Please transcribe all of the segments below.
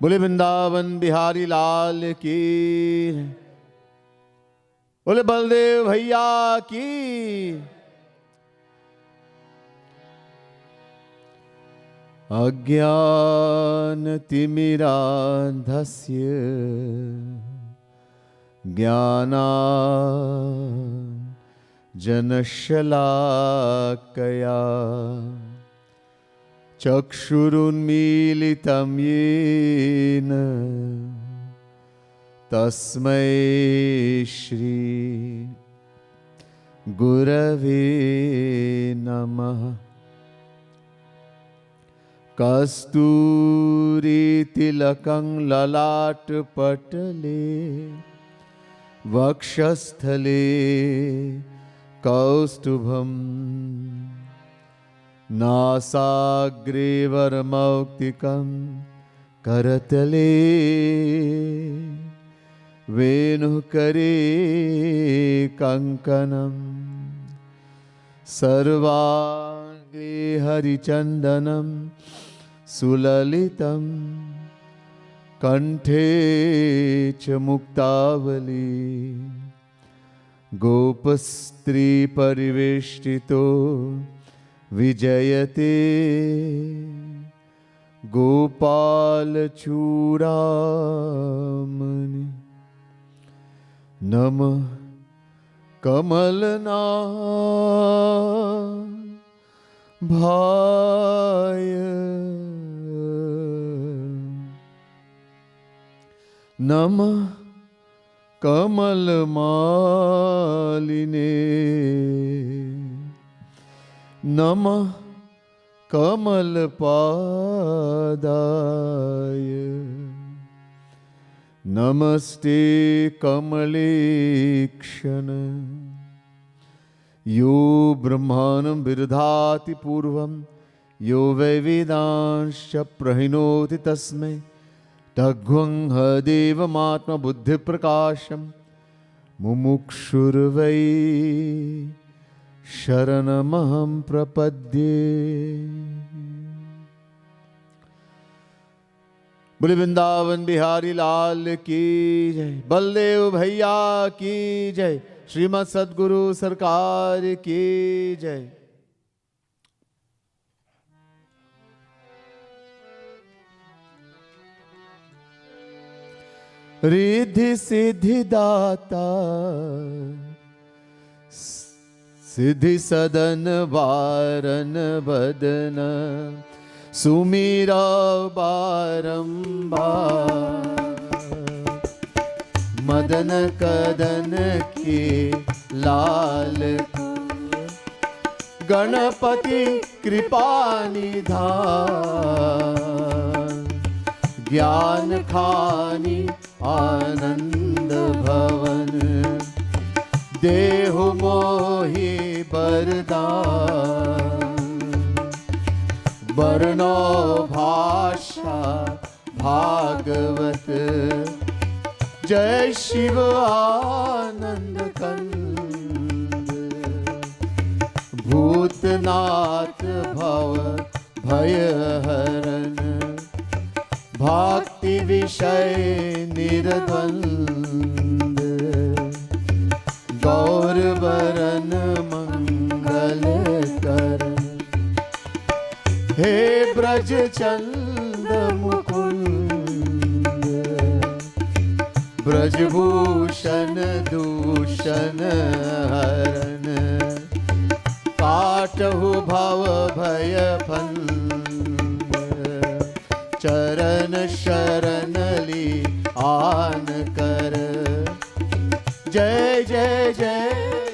बोले वृंदावन बिहारी लाल की, बोले बलदेव भैया की। अज्ञानतिमिरान्धस्य ज्ञानाञ्जनशलाकया चक्षुरुन्मीलितं येन तस्मै श्री गुरवे नमः। कस्तूरीतिलकं ललाटपटले वक्षस्थले कौस्तुभं नासाग्रे वरमौक्तिकं करतले वेणुकरे कङ्कणं सर्वाङ्गे हरिचन्दनं सुललितं कंठे च मुक्तावली गोपस्त्री परिवेष्टितो विजयते गोपालचूड़ामणि। नमः कमलना भाय नमः कमलमालिने नमः कमलपादाय नमस्ते कमलेक्षण। यो ब्रह्माणं विदधाति पूर्वं यो वै वेदांश्च प्रहिणोति तस्मै तद्ध्वं देवमात्मबुद्धिप्रकाशं मुमुक्षुर्वै शरणमहं प्रपद्ये। बोले वृंदावन बिहारी लाल की जय, बलदेव भैया की जय, श्रीमद सद्गुरु सरकार की जय। रिद्धि सिद्धि दाता सिद्धि सदन वारन बदन सुमीरा बारंबार मदन कदन के लाल गणपति कृपा निधान ज्ञान खानी आनंद भवन देहु मोहि बरदान वर्णो भाषा भागवत जय शिव आनंद कंद भूतनाथ भव भय हरण भक्ति विषय निर्द्वंद गौर वरन मंगल कर हे ब्रज चंद मुकुंद ब्रजभूषण दूषण हरण काटहु भव भय फंद चरण शरण ली आन कर जय जय जय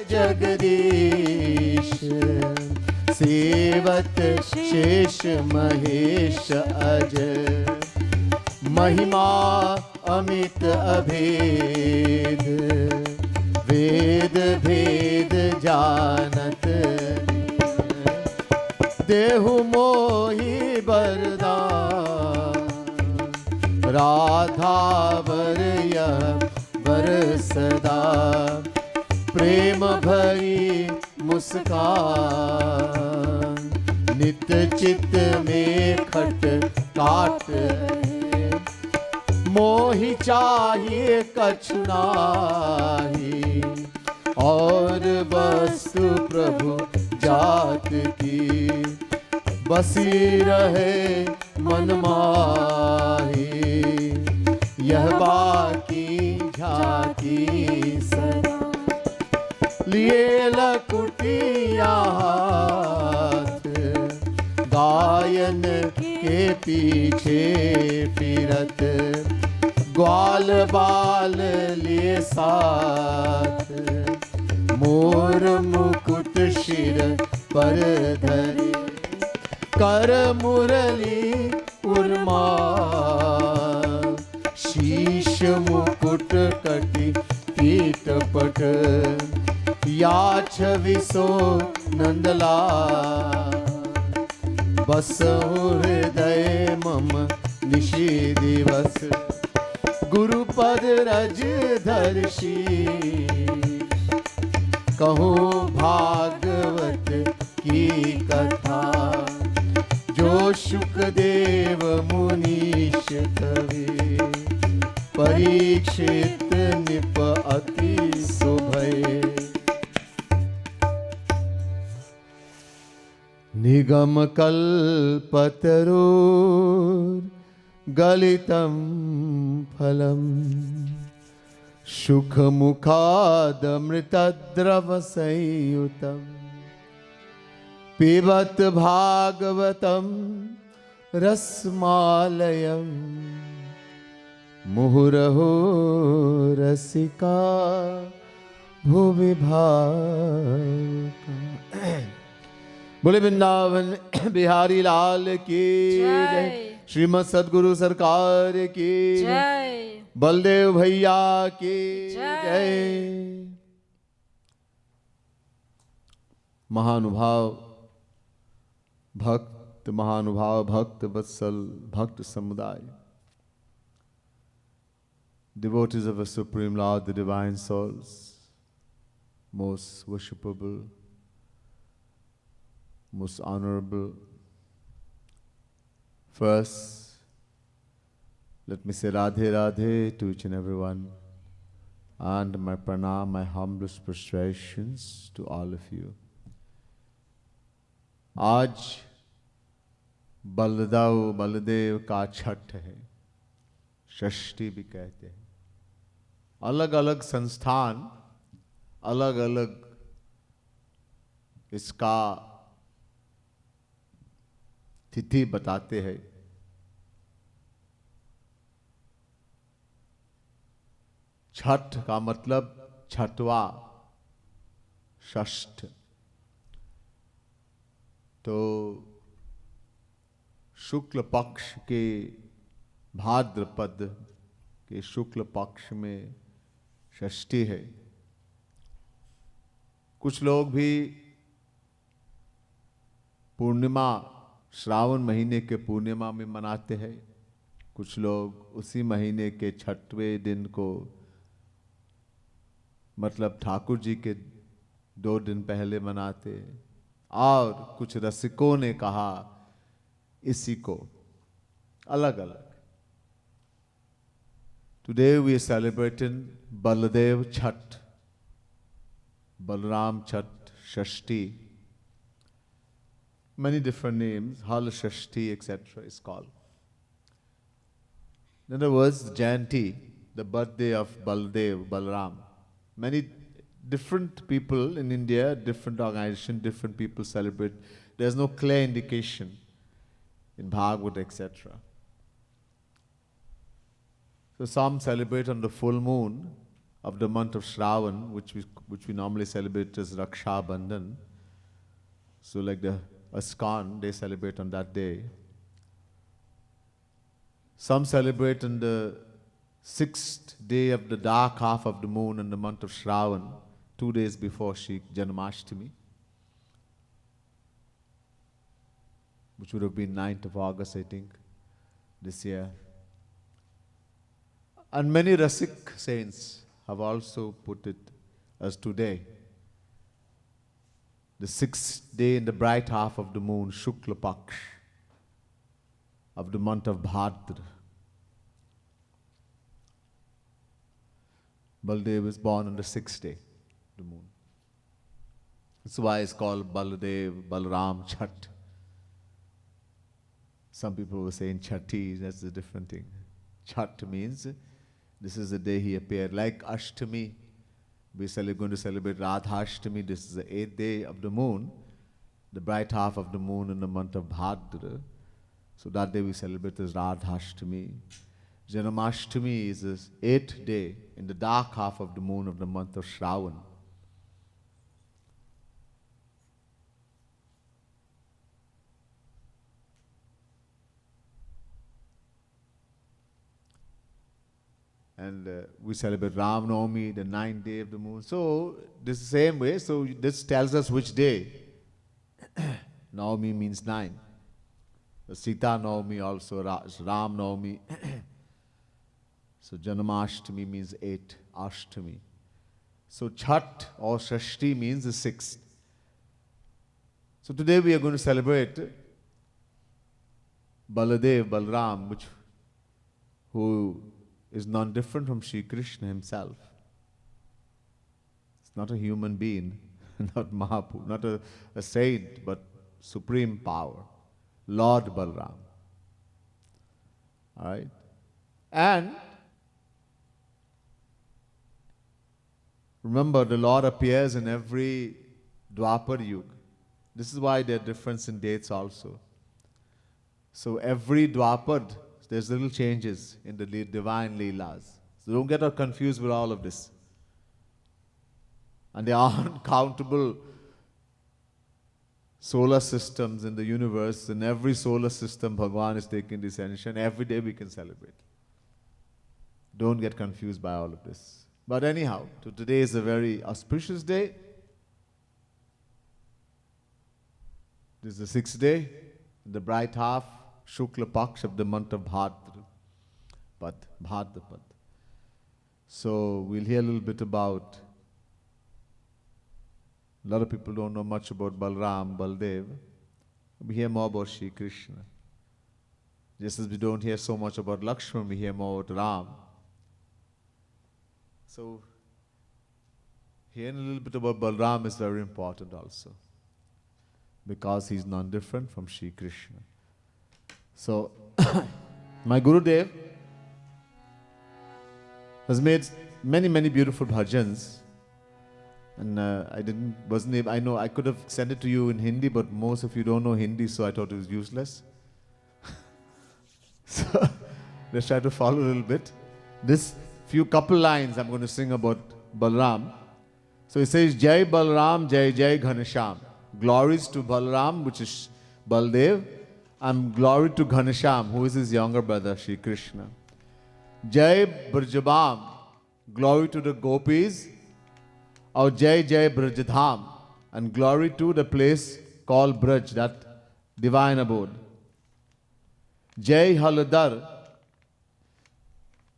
जगदीश सेवत शेष महेश अज महिमा अमित अभेद वेद भेद जानत देहु मोहि बरदान राधा वरय वर सदा प्रेम भरी मुस्कान नित चित्त में खट काट मोहि चाहिए कछु नाही, और वस्तु प्रभु जात की, बसी रहे मन माही। यह बाकी झाकी सदा, लिए लकुटिया हाथ, गायन के पीछे फिरत, ग्वाल बाल लिए साथ, मोर मुकुट शिर पर धरे, कर मुरली उर्मा, शीश मुकुट कटि पीत पट, याछ विसो नंदला, बस हृदय मम निशि दिवस, गुरुपद रज धर्षी, कहूँ भागवत की कथा, जो शुकदेव मुनीश कवि, परीक्षित निप अति सुभय। निगम कल्पतरोर गलितं फलम्, सुख मुखादमृतद्रव संयुतम्, पिबत भागवतं रसमालयम्, मुहुरहो रसिका भुवि भावुका। बोले वृंदावन बिहारी लाल की जय, श्रीमद सदगुरु सरकार की जय, बलदेव भैया की जय। महानुभाव भक्त, महानुभाव भक्त वत्सल भक्त समुदाय, devotees of the Supreme Lord, the Divine Souls, most worshipable, most honorable. First, let me say Radhe Radhe to each and everyone, and my pranam, my humblest prostrations to all of you. आज बलदेव का छठ है, षष्ठी भी कहते हैं। अलग अलग संस्थान अलग अलग इसका तिथि बताते हैं। छठ का मतलब छठवा, षष्ठ। तो शुक्ल पक्ष के भाद्रपद के शुक्ल पक्ष में षष्ठी है। कुछ लोग भी पूर्णिमा, श्रावण महीने के पूर्णिमा में मनाते हैं। कुछ लोग उसी महीने के छठवें दिन को, मतलब ठाकुर जी के 2 दिन पहले मनाते हैं। और कुछ रसिकों ने कहा इसी को अलग अलग। Today we are celebrating Baladev Chhat, Balram Chhat, Shashti. Many different names, Hal Shashti, etc. is called. In other words, Jayanti, the birthday of Baladev, Balram. Many different people in India, different organizations, different people celebrate. There's no clear indication in Bhagavad, etc. So some celebrate on the full moon of the month of Shravan, which we normally celebrate as Raksha Bandhan. So like the ISKCON, they celebrate on that day. Some celebrate on the 6th day of the dark half of the moon in the month of Shravan, 2 days before Shri Janmashtami, which would have been 9th of August, I think, this year. And many Rasik saints have also put it as today, the 6th day in the bright half of the moon, Shukla Paksh, of the month of Bhadra. Baldev is born on the 6th day, the moon. That's why it's called Baldev, Balram, Chhat. Some people were saying Chatti, that's a different thing. Chhat means this is the day he appeared. Like Ashtami, we're going to celebrate Radhashtami. This is the 8th day of the moon, the bright half of the moon in the month of Bhadra. So that day we celebrate as Radhashtami. Janamashtami is the 8th day in the dark half of the moon of the month of Shravan. And we celebrate Ram Navami, the 9th day of the moon. So this is the same way. So this tells us which day. Navami means 9. Sita Navami also, Ram Navami. So Janamashtami means 8, Ashtami. So Chhat or Shashti means the 6th. So today we are going to celebrate Baladev, Balram, who is none different from Sri Krishna himself. It's not a human being, not Mahaprabhu, not a saint, but supreme power, Lord Balram. All right? And remember, the Lord appears in every Dwapar Yuga. This is why there are difference in dates also. So every Dwapar, there's little changes in the divine Leelas. So don't get confused with all of this. And there are uncountable solar systems in the universe. In every solar system, Bhagavan is taking descension. Every day we can celebrate. Don't get confused by all of this. But anyhow, today is a very auspicious day. This is the 6th day, the bright half, Shukla Paksh of the month of Bhadrapad. So we'll hear a little bit about, a lot of people don't know much about Balram, Baldev. We hear more about Sri Krishna. Just as we don't hear so much about Lakshman, we hear more about Ram. So hearing a little bit about Balram is very important also, because he's none different from Sri Krishna. So, my Gurudev has made many, many beautiful bhajans. And I could have sent it to you in Hindi, but most of you don't know Hindi, so I thought it was useless. So, let's try to follow a little bit. This couple lines I'm going to sing about Balram. So it says, Jai Balram, Jai Jai Ghanasham. Glories to Balram, which is Baldev, and glory to Ghanasham, who is his younger brother, Sri Krishna. Jai Brajabam, glory to the gopis, or Jai Jai Brajadham, and glory to the place called Braj, that divine abode. Jai Haladar,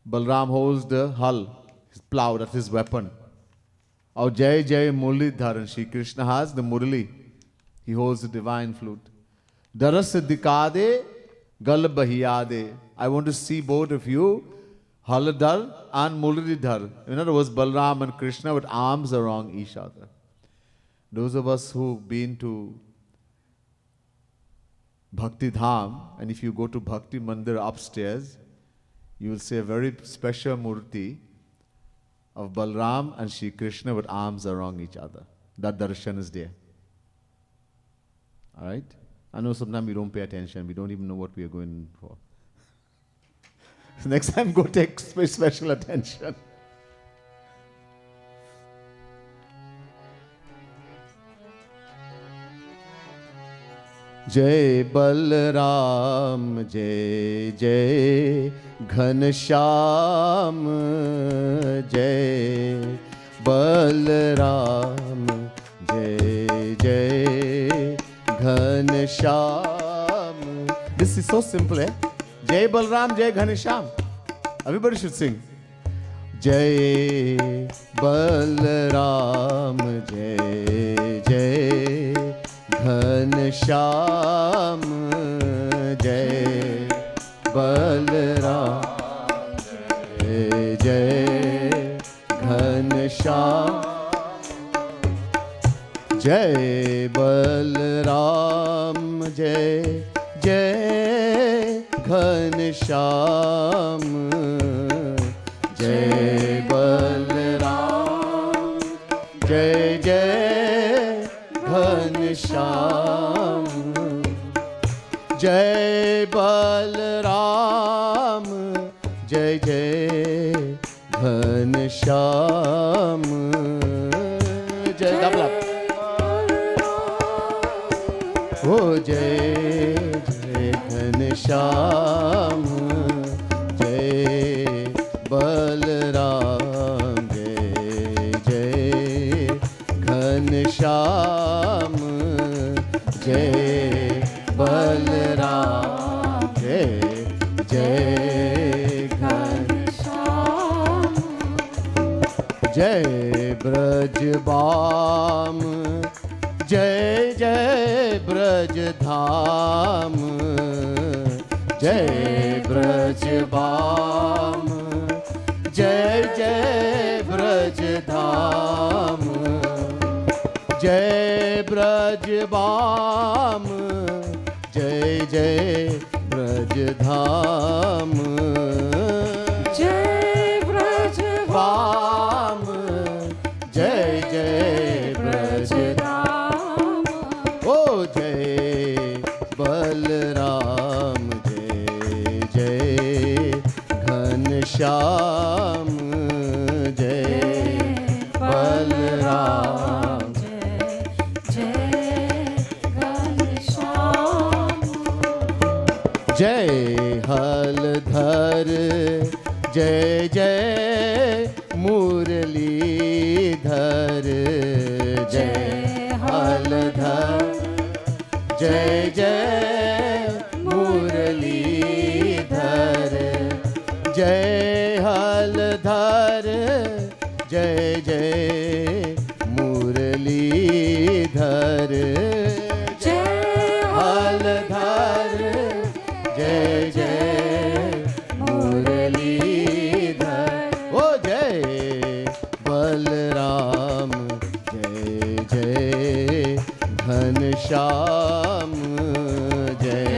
Balram holds the hal, his plow, that's his weapon. Or Jai Jai Murlidhar, and Sri Krishna has the Murli, he holds the divine flute. Daras Dikade, Gal Bahiyade. I want to see both of you, Haladhar and Murlidhar. In other words, Balram and Krishna with arms around each other. Those of us who've been to Bhakti Dham, and if you go to Bhakti Mandir upstairs, you will see a very special murti of Balram and Sri Krishna with arms around each other. That darshan is there. All right? I know sometimes we don't pay attention. We don't even know what we are going for. So next time, go take special attention. Jai Balram, Jai Jai Ghanasham, Jai Balram, Jai Jai Ghanasham. This is so simple, eh? Jai Balram, Jai Ghanasham. Everybody should sing. Jai Balram, Jai Jai Ghanasham, Jai Balram, Jai Jai Shyam. जय बलराम जय जय घनश्याम। जय बलराम जय जय घनश्याम। जय बलराम जय जय घनश्याम। जय डबला हो जय जय घनश्याम। जय बलराम जय जय घनश्याम। जय बलराम जय जय घनश्याम। जय ब्रजबाम जय जय ब्रजधाम। जय ब्रजबाम जय जय ब्रजधाम। जय ब्रजबाम जय जय ब्रजधाम। जय ब्रजबाम जय जय ब्रजधाम। ओ जय बलराम जय जय घनश्याम। जय बलराम जय हलधर जय जय मुरलीधर। जय हलधर जय जय मुरलीधर। जय हलधर जय जय मुरलीधर। जय हलधर जय जय मुरलीधर। ओ जय बलराम जय जय घनश्याम। जय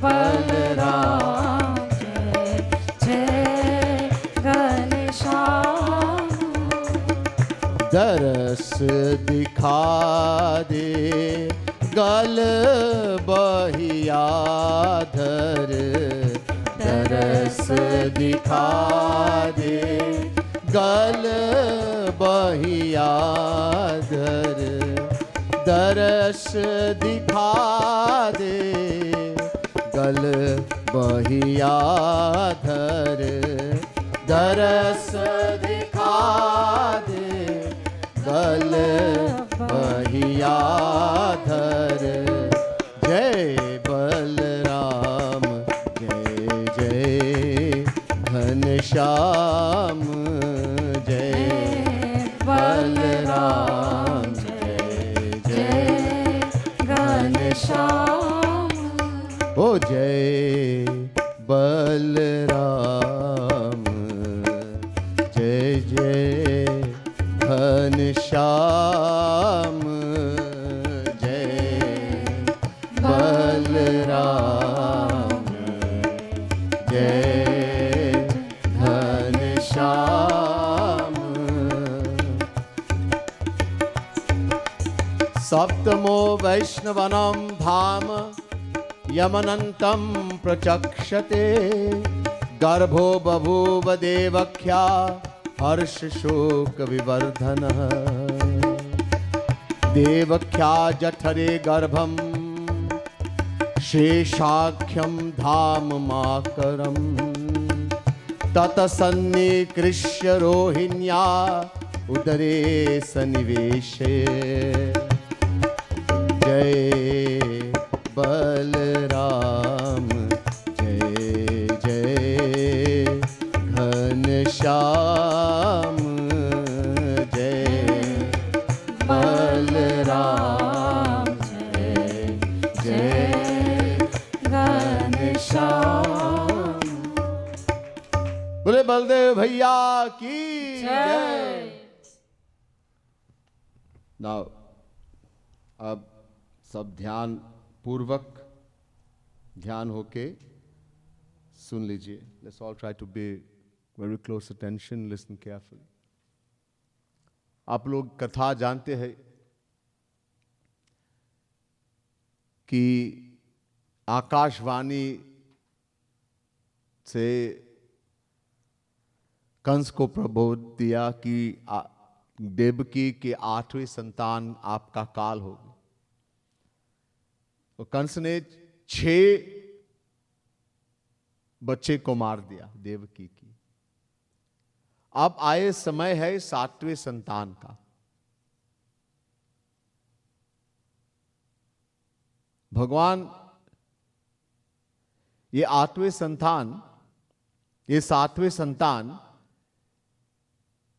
बलराम जय जय घनश्याम। दरस दिखा दे गल बहियाधर। दरस दिखा दे गल बहियाधर। दरस दिखा दे गल बहियाधर। दरस दिखा दे गल बहियाधर। जय बलराम जय जय घनश्याम। जय बलराम जय जय घनश्याम। ओ जय बलराम जय जय घनश्याम। जय बलराम जय घनश्याम। सप्तमो वैष्णवनं धाम यमनन्तं प्रचक्षते। गर्भो बभूव देवख्या हर्षशोक विवर्धनः। देवख्या जठरे गर्भं शेषाख्यं धाम माकरं। ततसन्निकृष्य रोहिण्या उदरे सन्निवेशे। जय बलराम जय जय घनश्याम। जय बलराम जय जय घनश्याम। बोले बलदेव भैया की जय। Now, अब सब ध्यान पूर्वक ध्यान होके सुन लीजिए. Let's all try to be very close attention, listen carefully. आप लोग कथा जानते हैं कि आकाशवाणी से कंस को प्रबोध दिया कि देवकी के 8वें संतान आपका काल होगी. तो कंस ने 6 बच्चे को मार दिया देवकी की. अब आए समय है 7वें संतान का. भगवान ये 8वें संतान, ये 7वें संतान,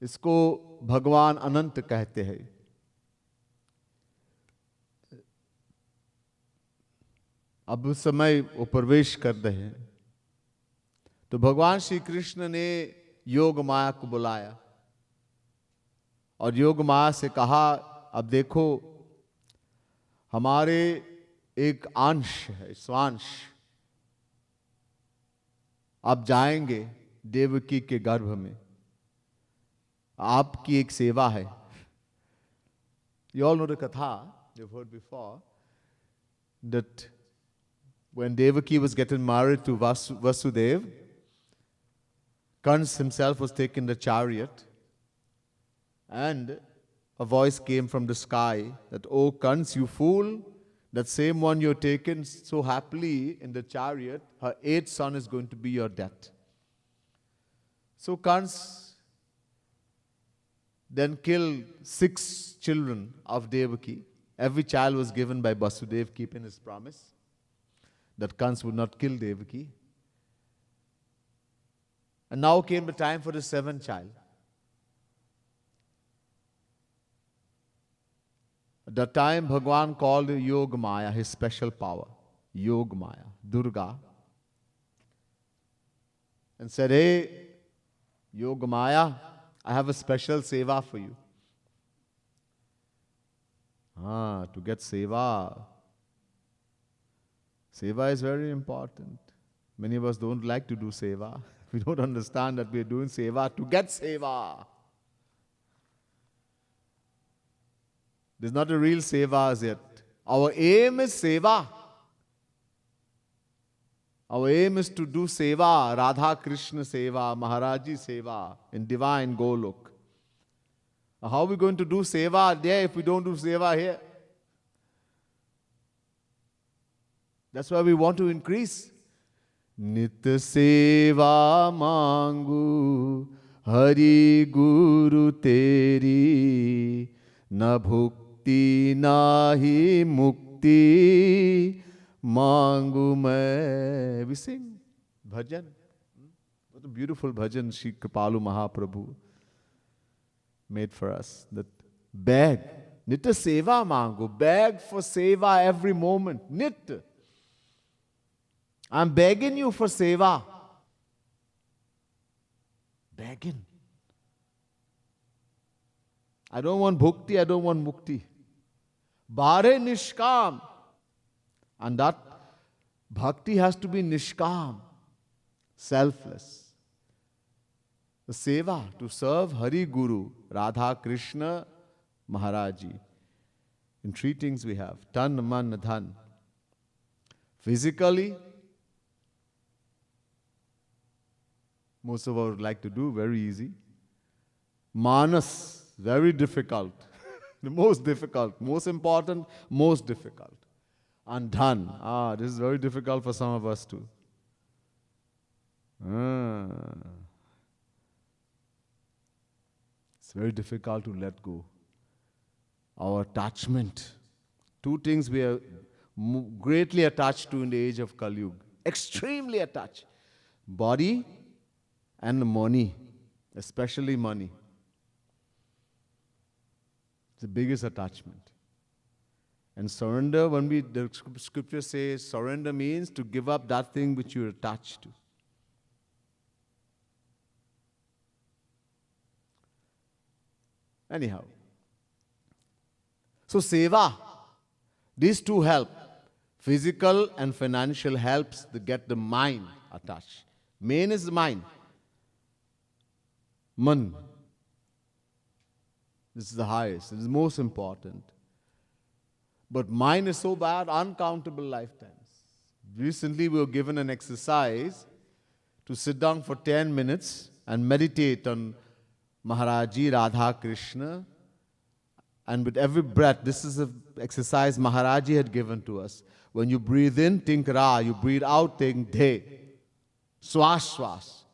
इसको भगवान अनंत कहते हैं. अब उस समय वो प्रवेश कर रहे हैं. तो भगवान श्री कृष्ण ने योग माया को बुलाया और योग माया से कहा, अब देखो हमारे एक अंश है, स्वांश, आप जाएंगे देवकी के गर्भ में, आपकी एक सेवा है. You all know the katha, you've heard before, that when Devaki was getting married to Vasudev, Kans himself was taking the chariot, and a voice came from the sky that, "Oh Kans, you fool, that same one you're taken so happily in the chariot, her 8th son is going to be your death." So Kans then killed 6 children of Devaki. Every child was given by Vasudev, keeping his promise that Kans would not kill Devaki. And now came the time for the 7th child. At that time, Bhagwan called Yoga Maya, his special power, Yoga Maya, Durga, and said, "Hey, Yoga Maya, I have a special seva for you." To get seva. Seva is very important. Many of us don't like to do seva. We don't understand that we are doing seva to get seva. This is not a real seva as yet. Our aim is seva. Our aim is to do seva, Radha Krishna seva, Maharaji seva in divine Golok. How are we going to do seva there if we don't do seva here? That's why we want to increase. Nit seva mangu Hari Guru teri, na bhukti nahi mukti mangu main. We sing bhajan. What a beautiful bhajan Shri Kripalu Mahaprabhu made for us. That beg, nitya seva mangu, beg for seva every moment. Nitya. I'm begging you for seva. Begging. I don't want bhukti, I don't want mukti. Bare nishkam. And that bhakti has to be nishkam, selfless. The seva, to serve Hari Guru, Radha Krishna, Maharaji. In 3 things we have, tan, man, dhan. Physically, most of us would like to do, very easy. Manas, very difficult. The most difficult, most important, most difficult. And dhan, this is very difficult for some of us too. It's very difficult to let go. Our attachment. 2 things we are greatly attached to in the age of Kali Yuga. Extremely attached. Body and money, especially money. It's the biggest attachment. And surrender, the scripture says, surrender means to give up that thing which you're attached to. Anyhow, So seva, these two help. Physical and financial helps to get the mind attached. Main is the mind. Man. This is the highest. It is most important. But mine is so bad, uncountable lifetimes. Recently, we were given an exercise to sit down for 10 minutes and meditate on Maharaji Radha Krishna. And with every breath, this is an exercise Maharaji had given to us. When you breathe in, think Ra. You breathe out, think De. Swas, swas.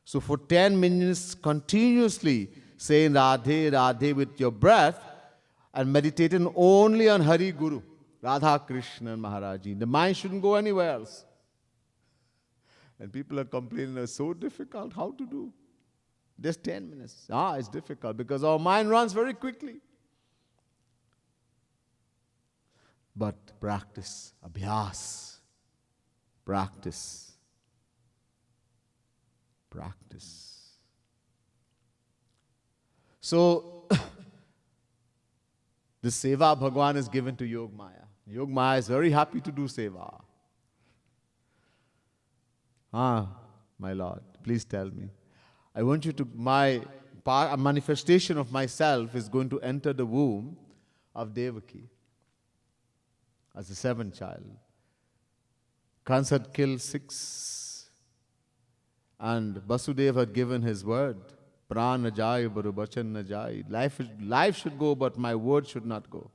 So for 10 minutes, continuously saying Radhe, Radhe with your breath and meditating only on Hari Guru, Radha Krishna and Maharaji. The mind shouldn't go anywhere else. And people are complaining it's so difficult. How to do? Just 10 minutes. It's difficult because our mind runs very quickly. But practice, abhyas, practice, practice. So, the seva Bhagwan is given to Yog Maya. Yog Maya is very happy to do seva. My Lord, please tell me. I want you to, a manifestation of myself is going to enter the womb of Devaki as the seventh child. Kansa had killed 6 and Vasudeva had given his word. Pran na jai, baru bachan na jai. Life should go, but my word should not go.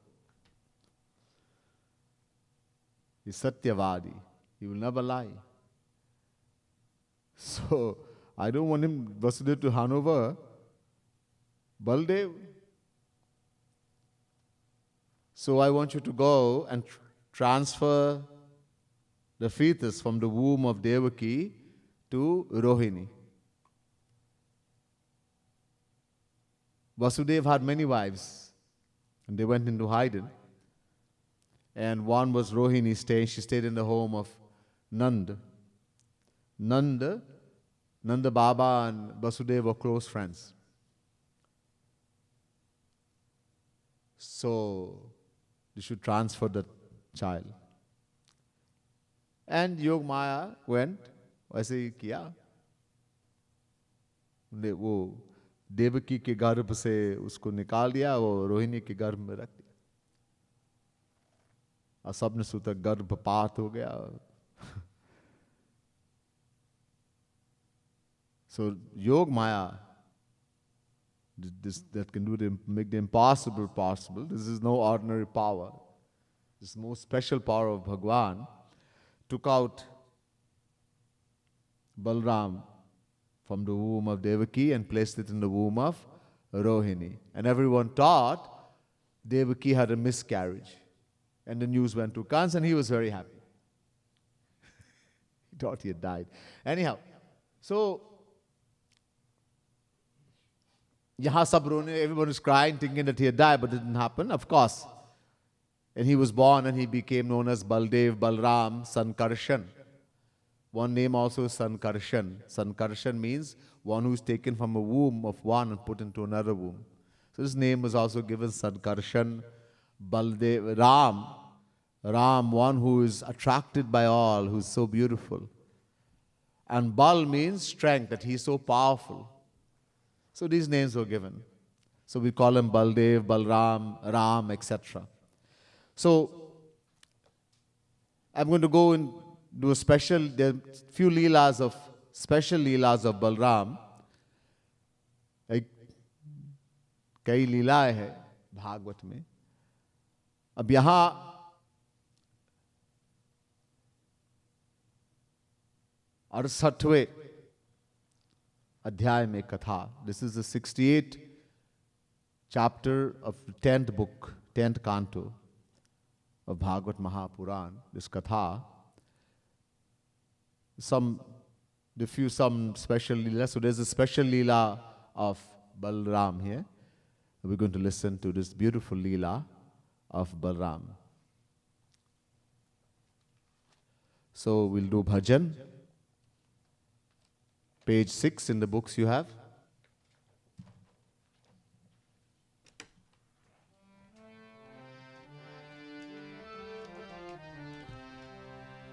He's Satyavadi. He will never lie. So, I don't want him, Vasudeva, to hand over Baldev. So I want you to go and transfer the fetus from the womb of Devaki to Rohini. Vasudeva had many wives, and they went into hiding. And one was Rohini she stayed in the home of Nanda. Nanda Baba and Vasudeva were close friends. So, they should transfer the child. And Yog Maya went, वैसे ही किया. वो देवकी के गर्भ से उसको निकाल दिया, वो रोहिणी के गर्भ में रख दिया. और सबने सोचा गर्भपात हो गया. So Yog Maya, that can make the impossible possible. This is no ordinary power. This most special power of Bhagwan took out Balram from the womb of Devaki and placed it in the womb of Rohini. And everyone thought Devaki had a miscarriage. And the news went to Kansa and he was very happy. He thought he had died. Anyhow, so yahan sab rone, everyone was crying, thinking that he had died, but it didn't happen, of course. And he was born and he became known as Baldev, Balram, Sankarshan. One name also is Sankarshan. Sankarshan means one who is taken from a womb of one and put into another womb. So this name was also given Sankarshan, Baldev, Ram, one who is attracted by all, who is so beautiful. And Bal means strength, that he is so powerful. So these names were given. So we call him Baldev, Balram, Ram, etc. So I'm going to go and do there are few special leelas of Balram. कई लीलाएं हैं भागवत में. अब यहाँ अड़सठवें अध्याय में कथा. This is the 68th chapter of the 10th book, 10th canto of Bhagavad Mahapuran. This katha, some special leela. So there's a special leela of Balram here. We're going to listen to this beautiful leela of Balram. So we'll do bhajan. Page 6 in the books you have.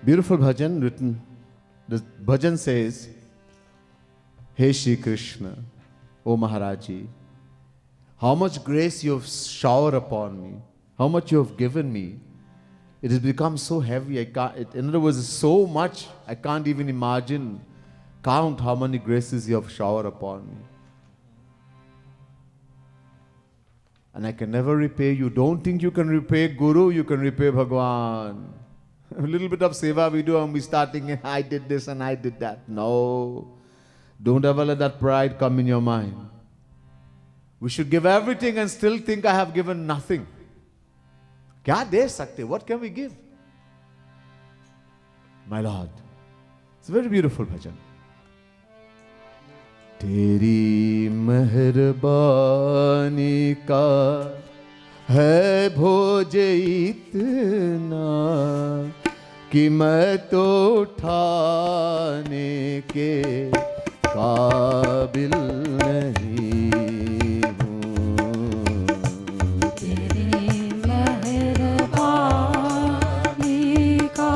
Beautiful bhajan written. The bhajan says, Hey Shri Krishna, O Maharaji, how much grace you have showered upon me, how much you have given me. It has become so heavy. In other words, it's so much, I can't even imagine, count how many graces you have showered upon me. And I can never repay you. Don't think you can repay Guru, you can repay Bhagwan. A little bit of seva we do and we start thinking, I did this and I did that. No. Don't ever let that pride come in your mind. We should give everything and still think I have given nothing. Kya de sakte? What can we give? My Lord. It's a very beautiful bhajan. तेरी मेहरबानी का है भोज इतना कि मैं तो उठाने के काबिल नहीं हूँ। तेरी मेहरबानी का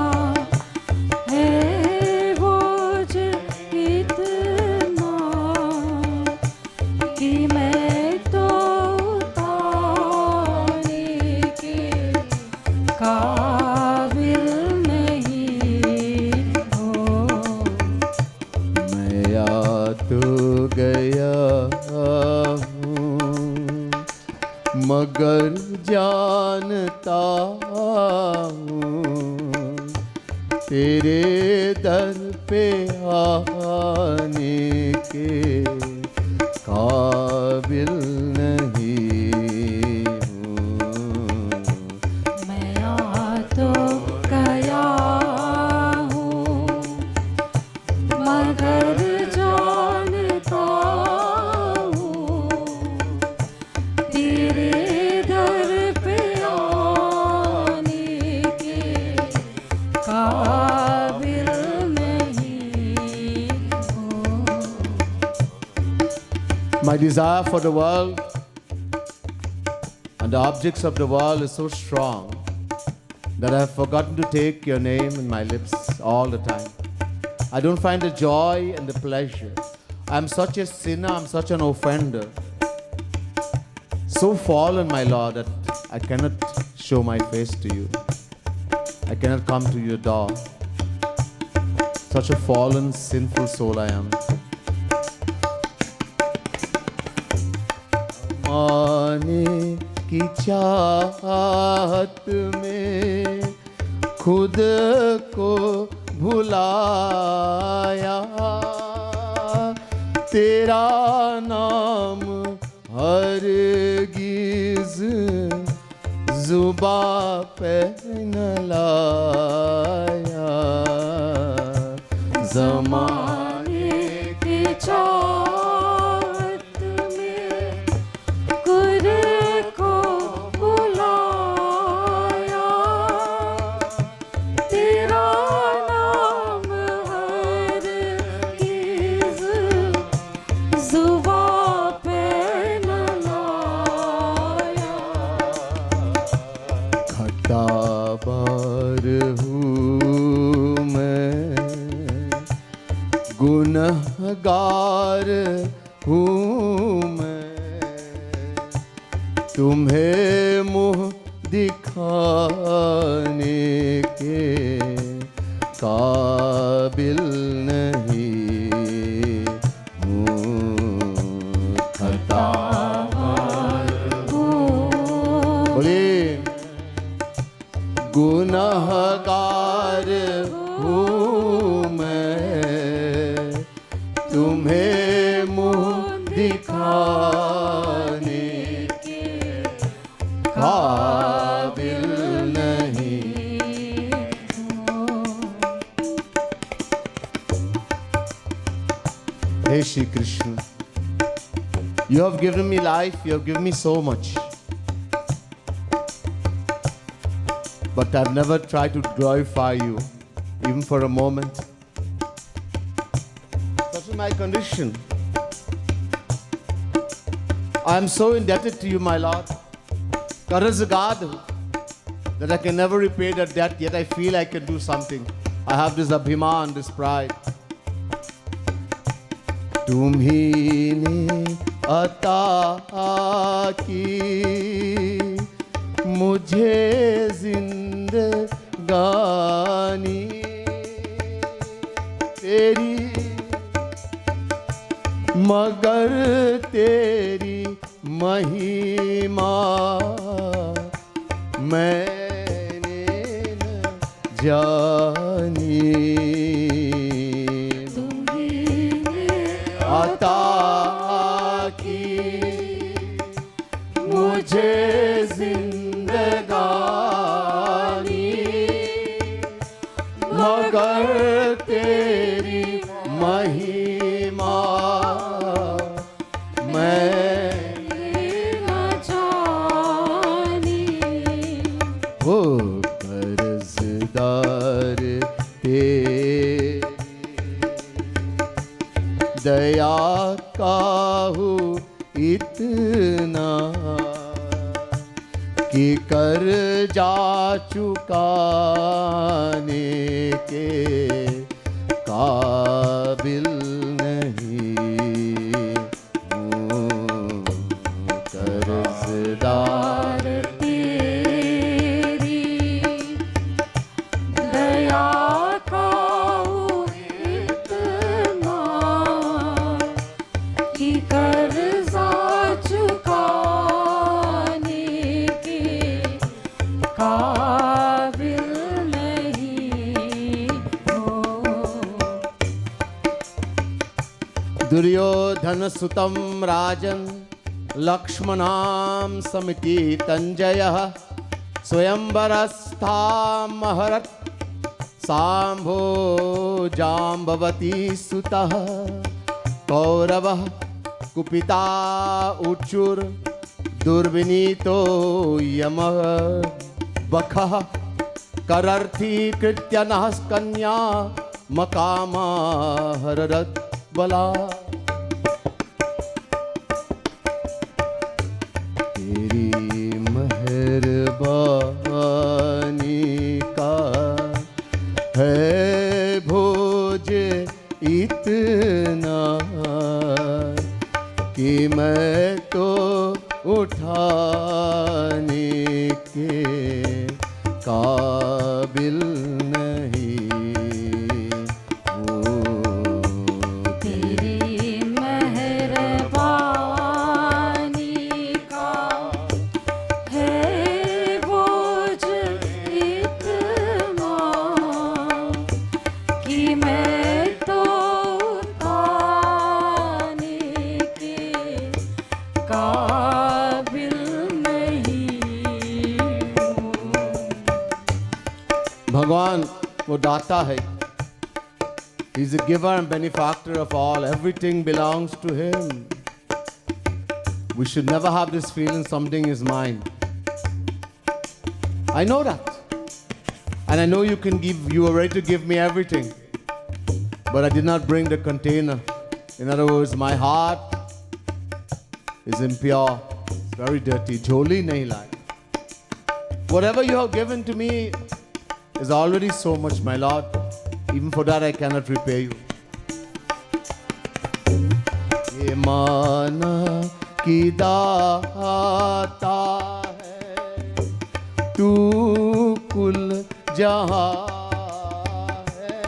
है बोझ इतना कि मैं तो उतारने के काबिल नहीं हूँ। मैं आ तो गया हूँ मगर जानता हूँ तेरे दर पे आने के काबिल नहीं हूँ। मैं आ तो गया हूँ मगर जानता हूँ तेरे दर पे आने के काबिल नहीं हूँ। My desire for the world and the objects of the world is so strong that I have forgotten to take your name in my lips all the time. I don't find the joy and the pleasure. I am such a sinner, I am such an offender. So fallen, my Lord, that I cannot show my face to you. I cannot come to your door. Such a fallen, sinful soul I am. आने की चाहत में खुद को भुलाया तेरा नाम हरगिज़ जुबां पे न लाया ज़माने की चाहत में खुद को बुलाया तेरा नाम हरगिज़ जुबां पे न लाया। खटाबार हूँ मैं गुनहगार हूँ मैं तुम्हें मुँह दिखाने के काबिल नहीं हूँ। खटाबार बोलिए गुनहगार हूँ मैं तुम्हें मुँह दिखाने के काबिल नहीं हूँ। Hey Shri Krishna, you have given me life, you have given me so much. But I've never tried to glorify you, even for a moment. Such is my condition. I am so indebted to you, my Lord. Karazgad, that I can never repay that debt, yet I feel I can do something. I have this abhiman, this pride. तुम्ही ने अता की मुझे जिंदगानी, तेरी मगर तेरी महिमा मैंने न जानी। अता की मुझे जिंदगानी, मगर तेरी महिमा हो कर्जदार तेरी दया काहू इतना कि कर्जा चुकाने के काबिल नहीं हूँ। कर्जदार दुर्योधन सुतं राजन् लक्ष्मणां समिति तञ्जयः स्वयंवरस्थामहरत् सांभो जाम्बवती सुतः। कौरवः कुपिता उचुर दुर्विनीतो यमः बखः करर्थी कृत्य नः कन्या मकामा हररत् बला। तेरी मेहरबानी का है भोज इतना कि मैं तो उठाने के काबिल नहीं। भगवान वो दाता है. He is a giver and benefactor of all. Everything belongs to Him. We should never have this feeling something is mine. I know that. And I know you are ready to give me everything. But I did not bring the container. In other words, my heart is impure. It's very dirty. Jholi nahi lai. Whatever you have given to me is already so much, my Lord. Even for that I cannot repay you. ये माना कि दाता है तू कुल जहां है,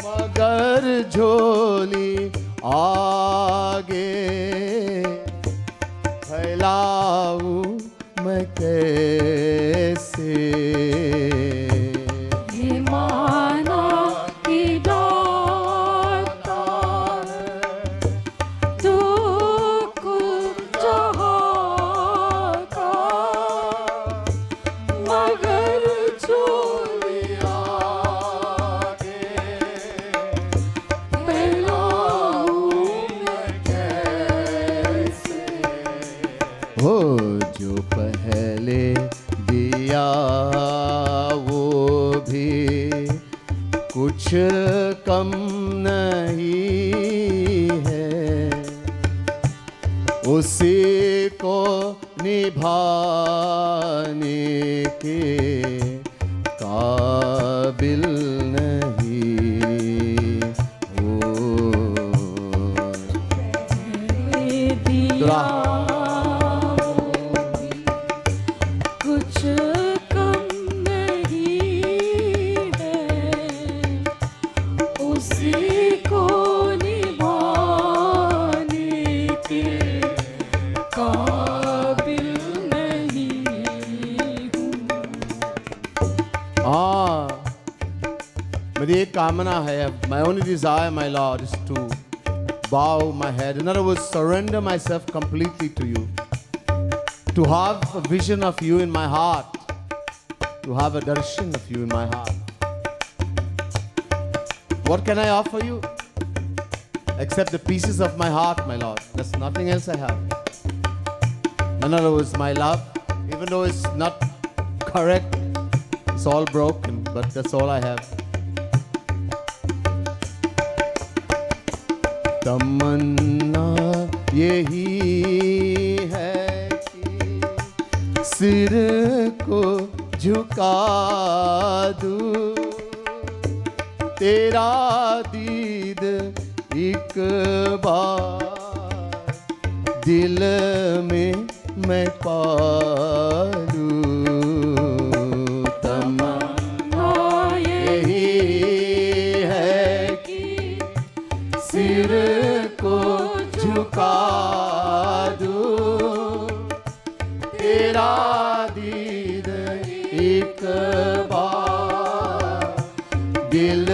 मगर झोली आगे फैलाऊं मैं कैसे. जो पहले दिया वो भी कुछ कम नहीं है, उसी को निभाने के काबिल kamana hai, my only desire, my Lord, is to bow my head. In other words, surrender myself completely to you. To have a vision of you in my heart. To have a darshan of you in my heart. What can I offer you? Except the pieces of my heart, my Lord. There's nothing else I have. In other words, my love, even though it's not correct, it's all broken, but that's all I have. तमन्ना यही है कि सिर को झुका दूं, तेरा दीद एक बार दिल में मैं पालूं। तमन्ना यही है कि सिर को झुका दूं, तेरा दीद एक बार दिल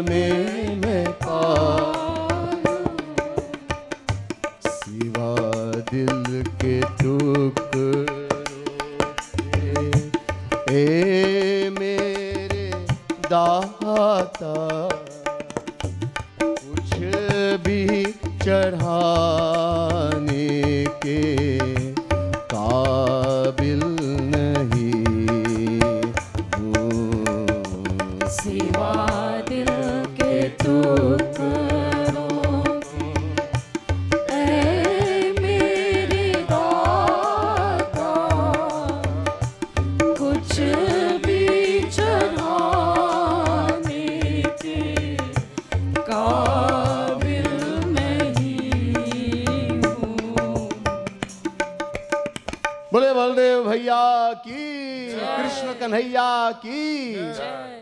में मैं पालूं। सिवा दिल के टुकड़ों के ए मेरे दाता कुछ भी चढ़ाने के काबिल नहीं हूँ। सिवा दिल के टुकड़ों के, ऐ मेरे दाता, कुछ भी चढ़ाने के काबिल नहीं हूँ। बोले बलदेव भैया की, कृष्ण कन्हैया की। जय।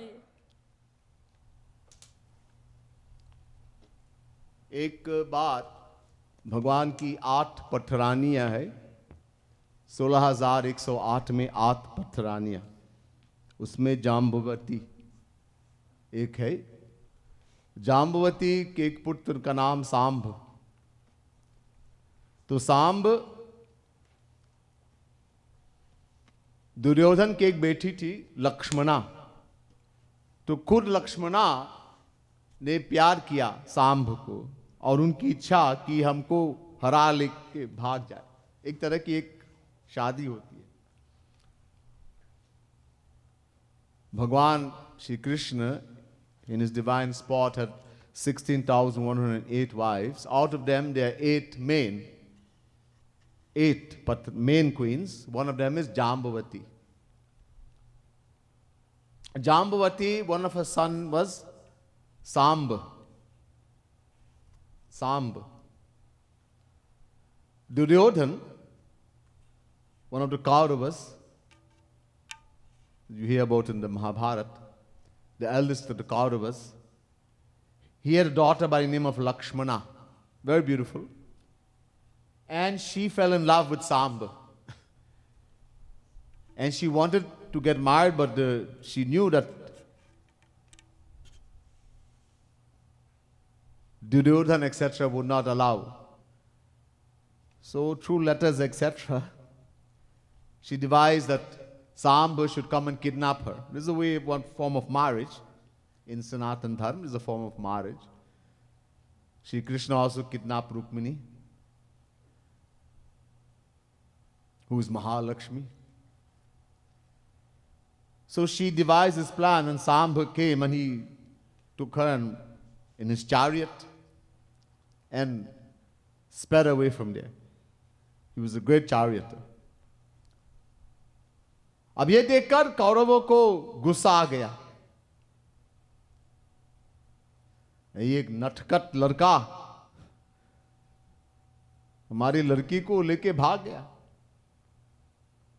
एक बात, भगवान की 8 पथरानियां है। 16,108 में 8 पथरानियां, उसमें जाम्बवती एक है। जाम्बवती के एक पुत्र का नाम सांब। तो सांब दुर्योधन की एक बेटी थी लक्ष्मणा। तो खुद लक्ष्मणा ने प्यार किया सांब को और उनकी इच्छा कि हमको हरा लेके भाग जाए। एक तरह की एक शादी होती है। भगवान Shri Krishna in his divine spot had 16,108 wives. Out of them there are 8 men, 8 main queens. One of them is Jambavati. Jambavati, one of her son was Samb. Samb. Duryodhan, one of the Kauravas, you hear about in the Mahabharata, the eldest of the Kauravas, he had a daughter by the name of Lakshmana, very beautiful, and she fell in love with Samba. And she wanted to get married, but she knew that Duryodhan, etc., would not allow. So through letters, etc., she devised that Samba should come and kidnap her. This is a way, one form of marriage. In Sanatan Dharma, this is a form of marriage. Shri Krishna also kidnapped Rukmini, who is Mahalakshmi. So she devised this plan, and Samba came and he took her in his chariot and sped away from there. He was a great charioteer. अब ये देखकर कौरवों को गुस्सा आ गया। ये एक नटखट लड़का हमारी लड़की को लेके भाग गया।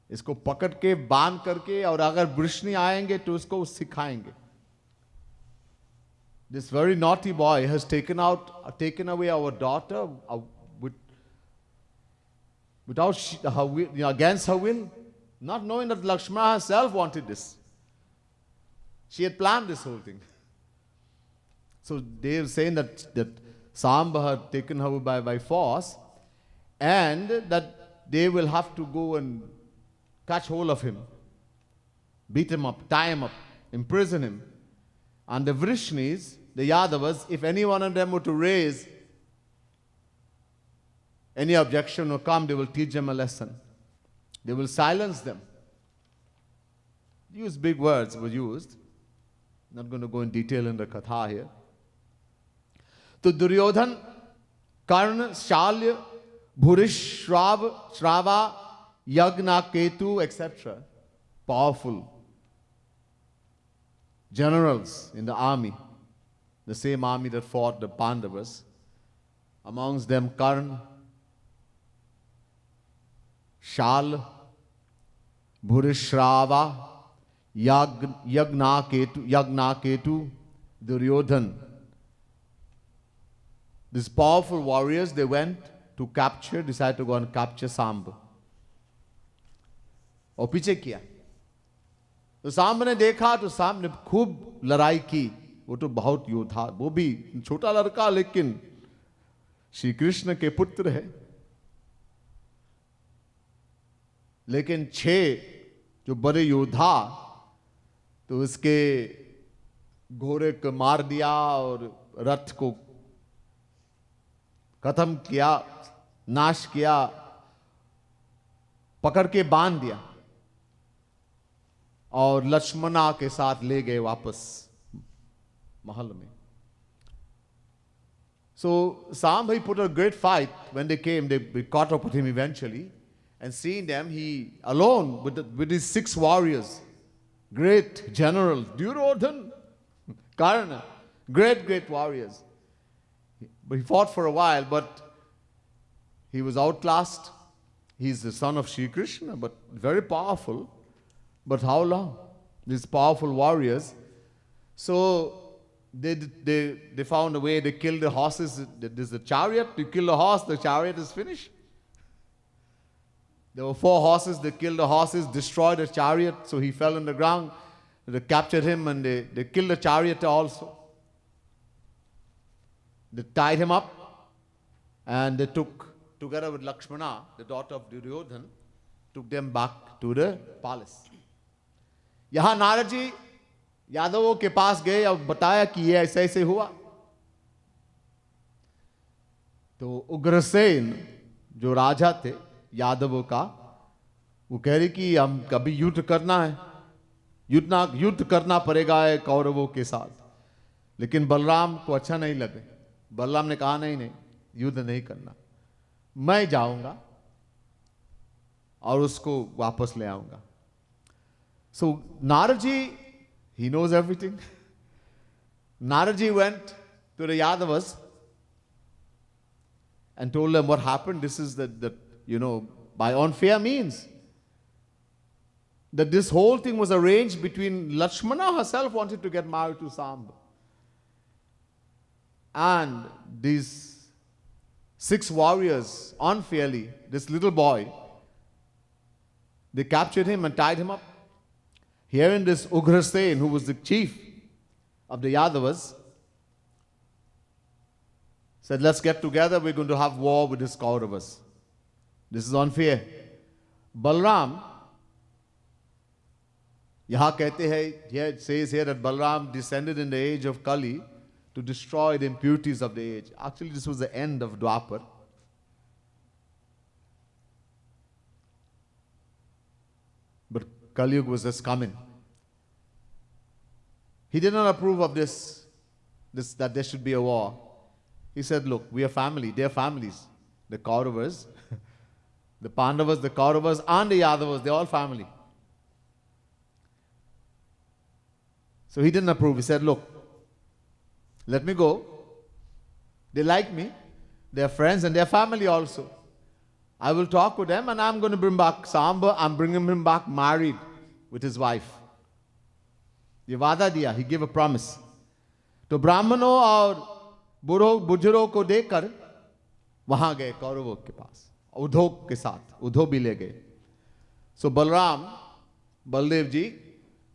इसको पकड़ के बांध करके, और अगर वृष्णि आएंगे तो उसको सिखाएंगे। This very naughty boy has taken away our daughter without her will, against her will, not knowing that Lakshmana herself wanted this. She had planned this whole thing. So they are saying that Samba had taken her by force, and that they will have to go and catch hold of him, beat him up, tie him up, imprison him. And the Vrishnis, the Yadavas, if any one of them were to raise any objection or come, they will teach them a lesson. They will silence them. Use big words were used. Not going to go in detail in the katha here. So Duryodhan, Karna, Shalya, Bhurish, Shrava, Yagna, Ketu, etc. Powerful generals in the army, the same army that fought the Pandavas. Amongst them Karna, Shal, Bhurishrava, Yagna Ketu, Duryodhan. These powerful warriors, they went to capture, decided to go and capture Samba. और पीछे किया तो सांब ने देखा तो सांब ने खूब लड़ाई की. वो तो बहुत योद्धा, वो भी छोटा लड़का लेकिन श्री कृष्ण के पुत्र है. लेकिन 6 जो बड़े योद्धा तो उसके घोड़े को मार दिया और रथ को खत्म किया, नाश किया, पकड़ के बांध दिया और लक्ष्मणा के साथ ले गए वापस महल में. So Sambhavi put a great fight. When they came, they caught up with him eventually. And seeing them, he alone with his 6 warriors, great generals, Duryodhan, Karna, great warriors. But he fought for a while, but he was outclassed. He's the son of Shri Krishna, but very powerful. But how long? These powerful warriors. So they found a way. They killed the horses. There's a chariot. You kill the horse, the chariot is finished. There were 4 horses. They killed the horses, destroyed the chariot, so he fell on the ground. They captured him and they killed the chariot also. They tied him up and they took, together with Lakshmana, the daughter of Duryodhan, took them back to the palace. यहाँ नारद जी यादवों के पास गए और बताया कि ये ऐसे ऐसे हुआ. तो उग्रसेन जो राजा थे यादवों का, वो कह रही कि हम कभी युद्ध करना है, युद्ध करना पड़ेगा है कौरवों के साथ. लेकिन बलराम को अच्छा नहीं लगे. बलराम ने कहा नहीं युद्ध नहीं करना, मैं जाऊंगा और उसको वापस ले आऊंगा. So Naraji, he knows everything. Naraji went to the Yadavas and told them what happened. This is that by unfair means. That this whole thing was arranged between Lakshmana herself wanted to get married to Samba. And these 6 warriors, unfairly, this little boy, they captured him and tied him up. Hearing this, Ugrasen, who was the chief of the Yadavas, said, let's get together, we're going to have war with these Kauravas. This is unfair. Balram, यहाँ कहते हैं, here it says here that Balram descended in the age of Kali to destroy the impurities of the age. Actually, this was the end of Dwapar. But Kali Yuga was just coming. He did not approve of this that there should be a war. He said, look, we are family, they are families. The Kauravas, the Pandavas, the Kauravas, and the Yadavas, they're all family. So he didn't approve. He said, look, let me go. They like me. They're friends and they're family also. I will talk with them and I'm going to bring back Samba. I'm bringing him back married with his wife. ये वादा दिया. He gave a promise. तो ब्राह्मणों और बुजुर्गों को देखकर वहां गए कौरवों के पास. उद्धव के साथ. उद्धव भी ले गए. So Baldev ji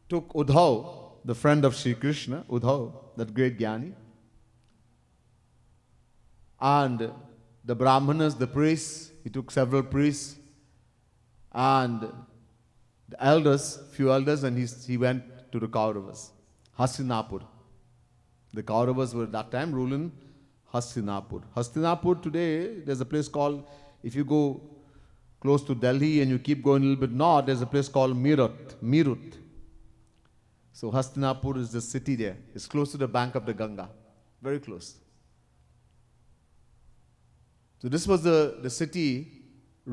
took Uddhav, the friend of Sri Krishna, Uddhav, that great Jnani, And the Brahmanas, the priests, he took several priests and the elders, few elders, and he went to the Kauravas, Hastinapur. The Kauravas were at that time ruling Hastinapur. Hastinapur today, there's a place called, if you go close to Delhi and you keep going a little bit north, there's a place called Meerut. So Hastinapur is the city there. It's close to the bank of the Ganga, very close. So this was the city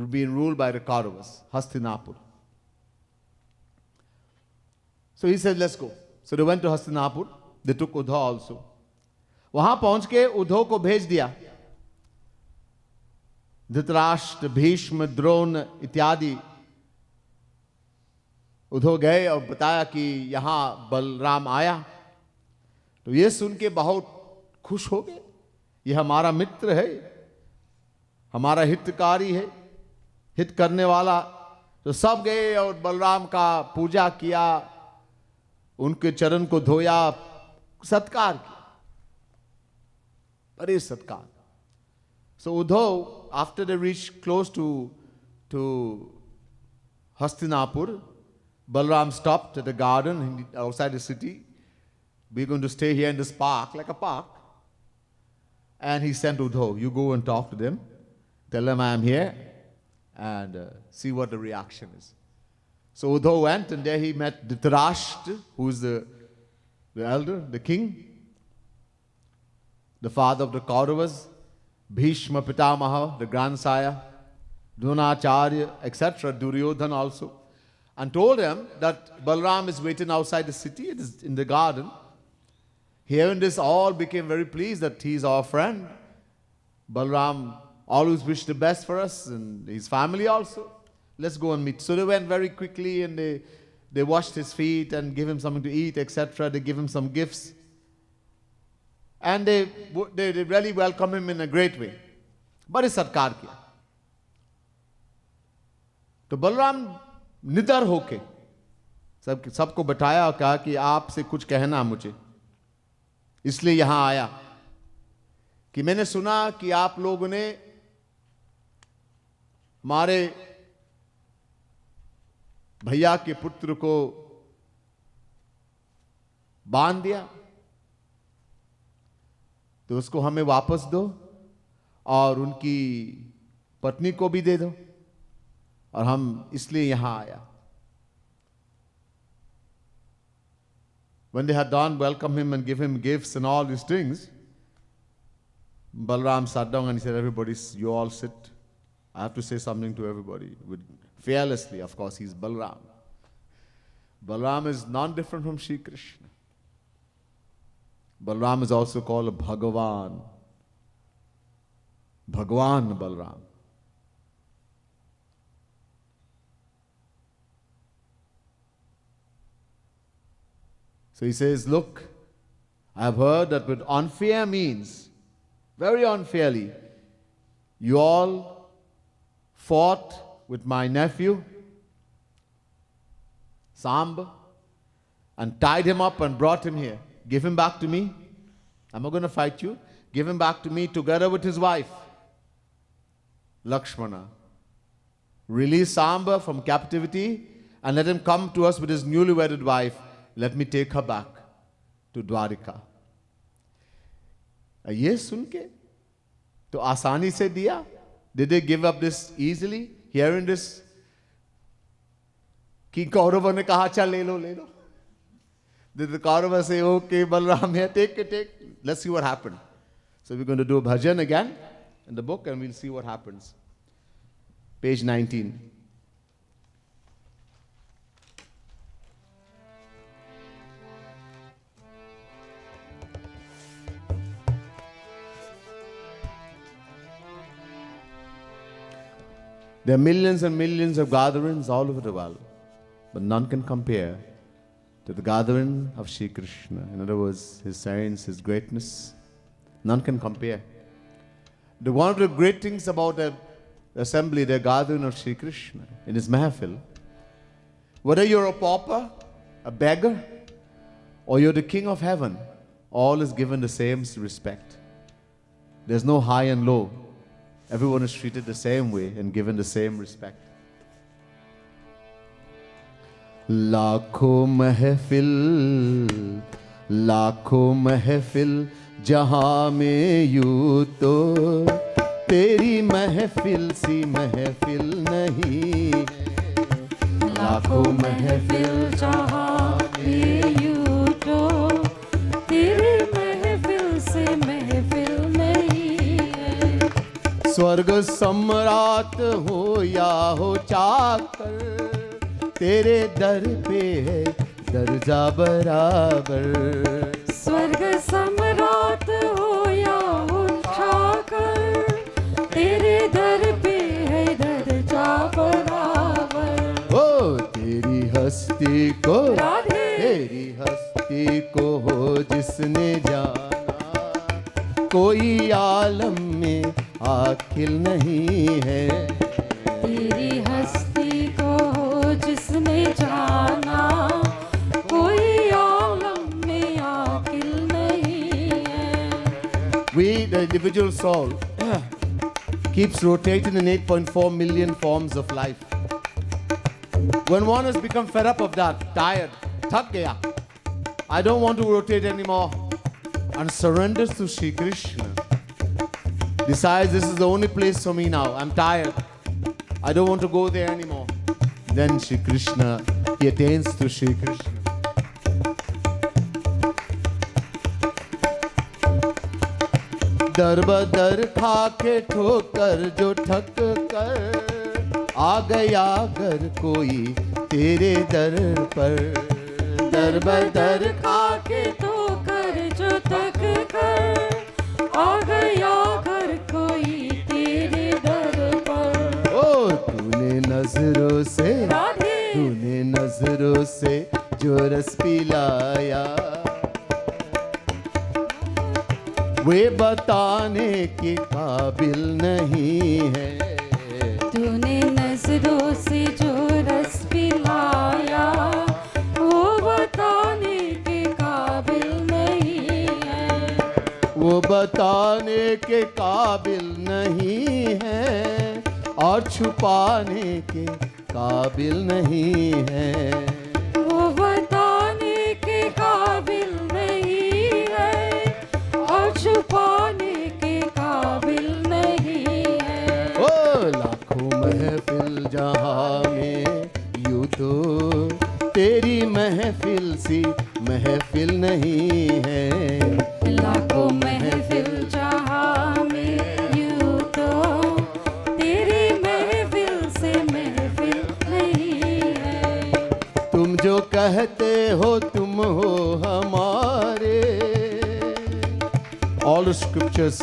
being ruled by the Kauravas, Hastinapur. So he said, let's go. So they went to Hastinapur. They took Uddhav also. वहां पहुंच के उद्धव को भेज दिया. धृतराष्ट्र, भीष्म, द्रोण इत्यादि उद्धव गए और बताया कि यहां बलराम आया. तो ये सुन के बहुत खुश हो गए. ये हमारा मित्र है, हमारा हितकारी है, हित करने वाला. तो सब गए और बलराम का पूजा किया, उनके चरण को धोया, सत्कार किया, बड़े सत्कार. So Uddhav, after they reached close to Hastinapur, Balram stopped at the garden outside the city. We're going to stay here in this park, like a park. And he sent Uddhav, you go and talk to them, tell them I am here, and see what the reaction is. So Uddhav went, and there he met Dhritarashtra, who is the elder, the king, the father of the Kauravas, Bhishma Pitamaha, the grandsire, Dronacharya, etc., Duryodhan also, and told him that Balram is waiting outside the city, it is in the garden. Hearing this, all became very pleased that he is our friend. Balram always wished the best for us and his family also. Let's go and meet. So they went very quickly and they washed his feet and gave him something to eat, etc. They gave him some gifts. And they really welcomed him in a great way. बड़े सत्कार किया. तो बलराम निडर होके सबको बैठाया और कहा कि आपसे कुछ कहना मुझे, इसलिए यहां आया कि मैंने सुना कि आप लोगों ने हमारे भैया के पुत्र को बांध दिया, तो उसको हमें वापस दो और उनकी पत्नी को भी दे दो, और हम इसलिए यहां आया. When they had done welcome him and give him gifts and all these things, Balram sat down and he said, everybody, you all sit. I have to say something to everybody. Fearlessly, of course, he's Balram. Balram is non-different from Shri Krishna. Balram is also called a Bhagavan. Bhagwan Balram. So he says, look, I have heard that with unfair means, very unfairly, you all fought with my nephew, Samba, and tied him up and brought him here. Give him back to me. I'm not going to fight you. Give him back to me together with his wife, Lakshmana. Release Samba from captivity and let him come to us with his newly wedded wife. Let me take her back to Dwarika. ये सुन के तो आसानी से दिया. Did they give up this easily? Hearing this, कि कौरवों ने कहा चल ले लो. Did the Kauravas say, okay, Balram, here, take it. Let's see what happened. So we're going to do a bhajan again in the book and we'll see what happens. Page 19. There are millions and millions of gatherings all over the world, but none can compare to the gathering of Shri Krishna. In other words, his science, his greatness, none can compare. One of the great things about the assembly, the gathering of Shri Krishna in his mahfil, whether you're a pauper, a beggar, or you're the king of heaven, all is given the same respect. There's no high and low. Everyone is treated the same way and given the same respect. लाखों महफिल जहां में यूं तो तेरी महफिल सी महफिल नहीं है। लाखों महफिल जहाँ में यूं तो तेरी महफिल से महफिल नहीं है। स्वर्ग सम्राट हो या हो चाकर तेरे दर पे है दर्जा बराबर। स्वर्ग सम्राट हो या हो छाकर तेरे दर पे है दर्जा बराबर। ओ तेरी हस्ती को राधे। तेरी हस्ती को हो जिसने जाना कोई आलम में आखिल नहीं है। तेरी हस्ती को जिसने जाना कोई आलम में आकिल नहीं है। We, the individual soul, keeps rotating in 8.4 million forms of life. When one has become fed up of that, tired, thak gaya, I don't want to rotate anymore, and surrenders to Shri Krishna, decides this is the only place for me now, I'm tired, I don't want to go there anymore. Then Shri Krishna, he attains to Shri Krishna. दर बदर खाके ठोकर जो ठक कर आ गया अगर कोई तेरे दर पर। दर बदर खाके तो कर जो तक कर आ गया घर कोई तेरे दर पर। ओ तूने नजरों से राधे। तूने नजरों से जो रस पिलाया वे बताने के काबिल नहीं है। तूने नजरों से जो रस पिलाया वो बताने के काबिल नहीं है। वो बताने के काबिल नहीं है और छुपाने के काबिल नहीं है। वो बताने के काबिल नहीं है और छुपाने के काबिल नहीं है। ओ लाखों महफिल जहां में यूं तो तेरी महफिल सी महफिल नहीं है। लाखों महफिल जहाँ में यूं तो तेरी महफिल से महफिल नहीं है। तुम जो कहते हो तुम हो हमारे। All the scriptures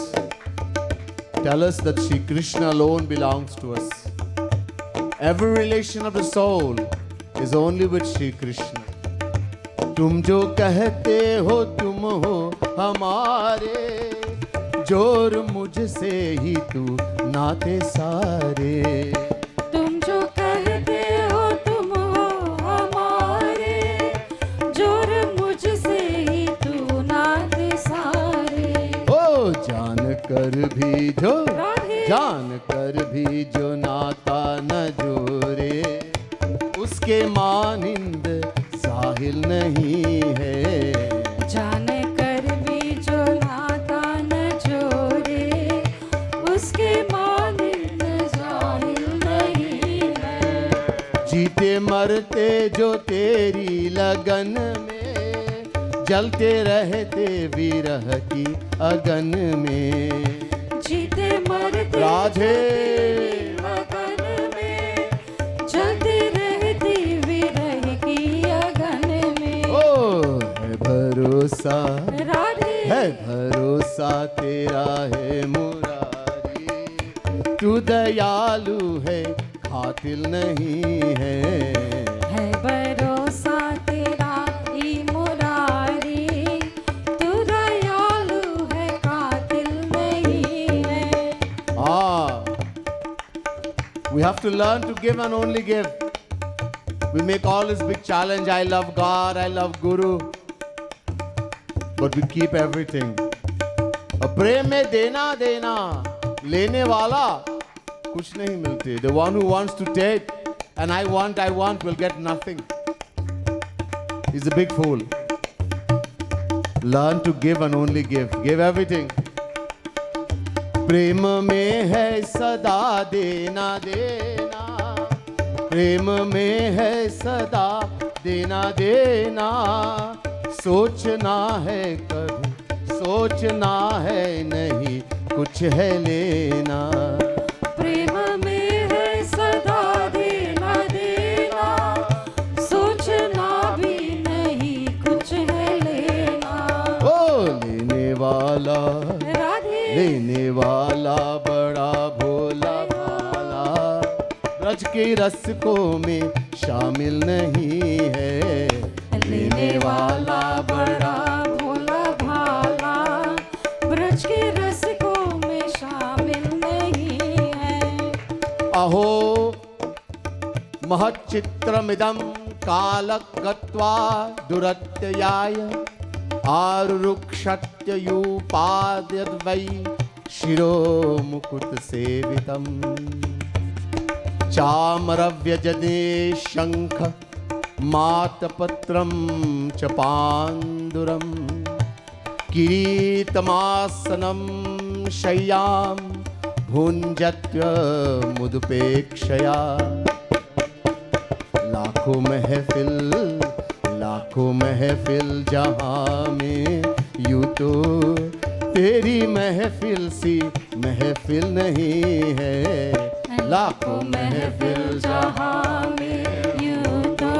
tell us that Shri Krishna alone belongs to us. Every relation of the soul is only with Shri Krishna. तुम जो कहते हो तुम हो हमारे जोर मुझसे ही तू नाते सारे। तुम जो कहते हो तुम हो हमारे जोर मुझसे ही तू नाते सारे। ओ जान कर भी जो राधे। जान कर भी जो नाता न जोरे उसके मानिंद साहिल नहीं है। जान कर भी जो नाता न जोड़े उसके मानिंद जाहिल नहीं है। जीते मरते जो तेरी लगन में जलते रहते विरह की अगन में। जीते मरते राधे। तेरी लगन में जलते रहती विरह की अगन में। ओ है भरोसा राधे। है भरोसा तेरा है मुरारी। तू दयालु है कातिल नहीं है। है भरोसा तेरा ही मुरारी तू दयालु है कातिल नहीं है। We have to learn to give and only give. We make all this big challenge, I love God, I love Guru, but we keep everything. और प्रेम में देना देना, लेने वाला कुछ नहीं मिलते. The one who wants to take and I want will get nothing. He's a big fool. Learn to give and only give. Give everything. प्रेम में है सदा देना देना, प्रेम में है सदा देना देना. सोचना है कभी, सोचना है नहीं, कुछ है लेना. प्रेम में है सदा देना देना, सोचना भी नहीं, कुछ है लेना. ओ लेने वाला, राधे लेने वाला बड़ा भोला भाला, ब्रज के रसिकों में शामिल नहीं है. लेने वाला बड़ा भोला भाला, ब्रज के रसिकों में शामिल नहीं है. अहो महच्चित्रमिदं कालगत्वा दुरत्ययाय, आरुरुक्षत्ययूपाद्यद्वै शिरो मुकुट सेवितम्. चामरव्यजने शंख मातपत्रं च पाण्डुरं, किरीटमासनं शय्यां भुञ्जत्य मुदुपेक्षया. लाखों महफिल जहां में यूं तो तेरी महफिल सी महफिल नहीं है. लाखों महफिल जहां में यूं तो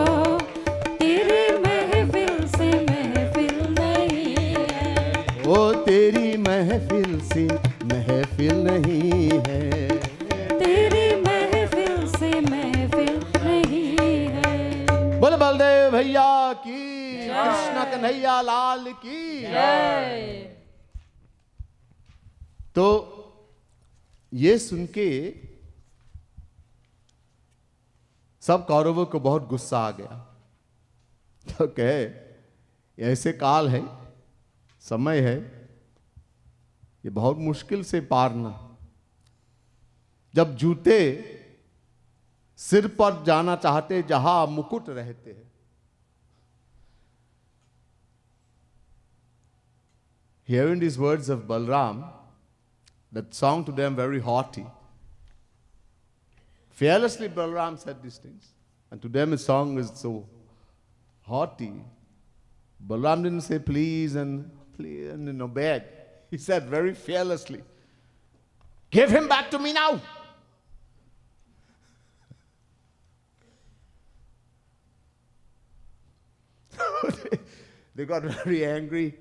तेरी महफिल से महफिल नहीं है. ओ तेरी महफिल सी महफिल नहीं है. तेरी महफिल से महफिल नहीं है. बोल बलदेव भैया की, कृष्ण कन्हैया लाल की जय. तो ये सुन के सब कौरवों को बहुत गुस्सा आ गया. तो कहे ऐसे काल है, समय है, ये बहुत मुश्किल से पारना. जब जूते सिर पर जाना चाहते जहां मुकुट रहते हैं. Hearing these words of Balram, that song to them very haughty. Fearlessly Balram said these things, and to them his song is so haughty. Balram didn't say please and beg. He said very fearlessly, give him back to me now. They got very angry.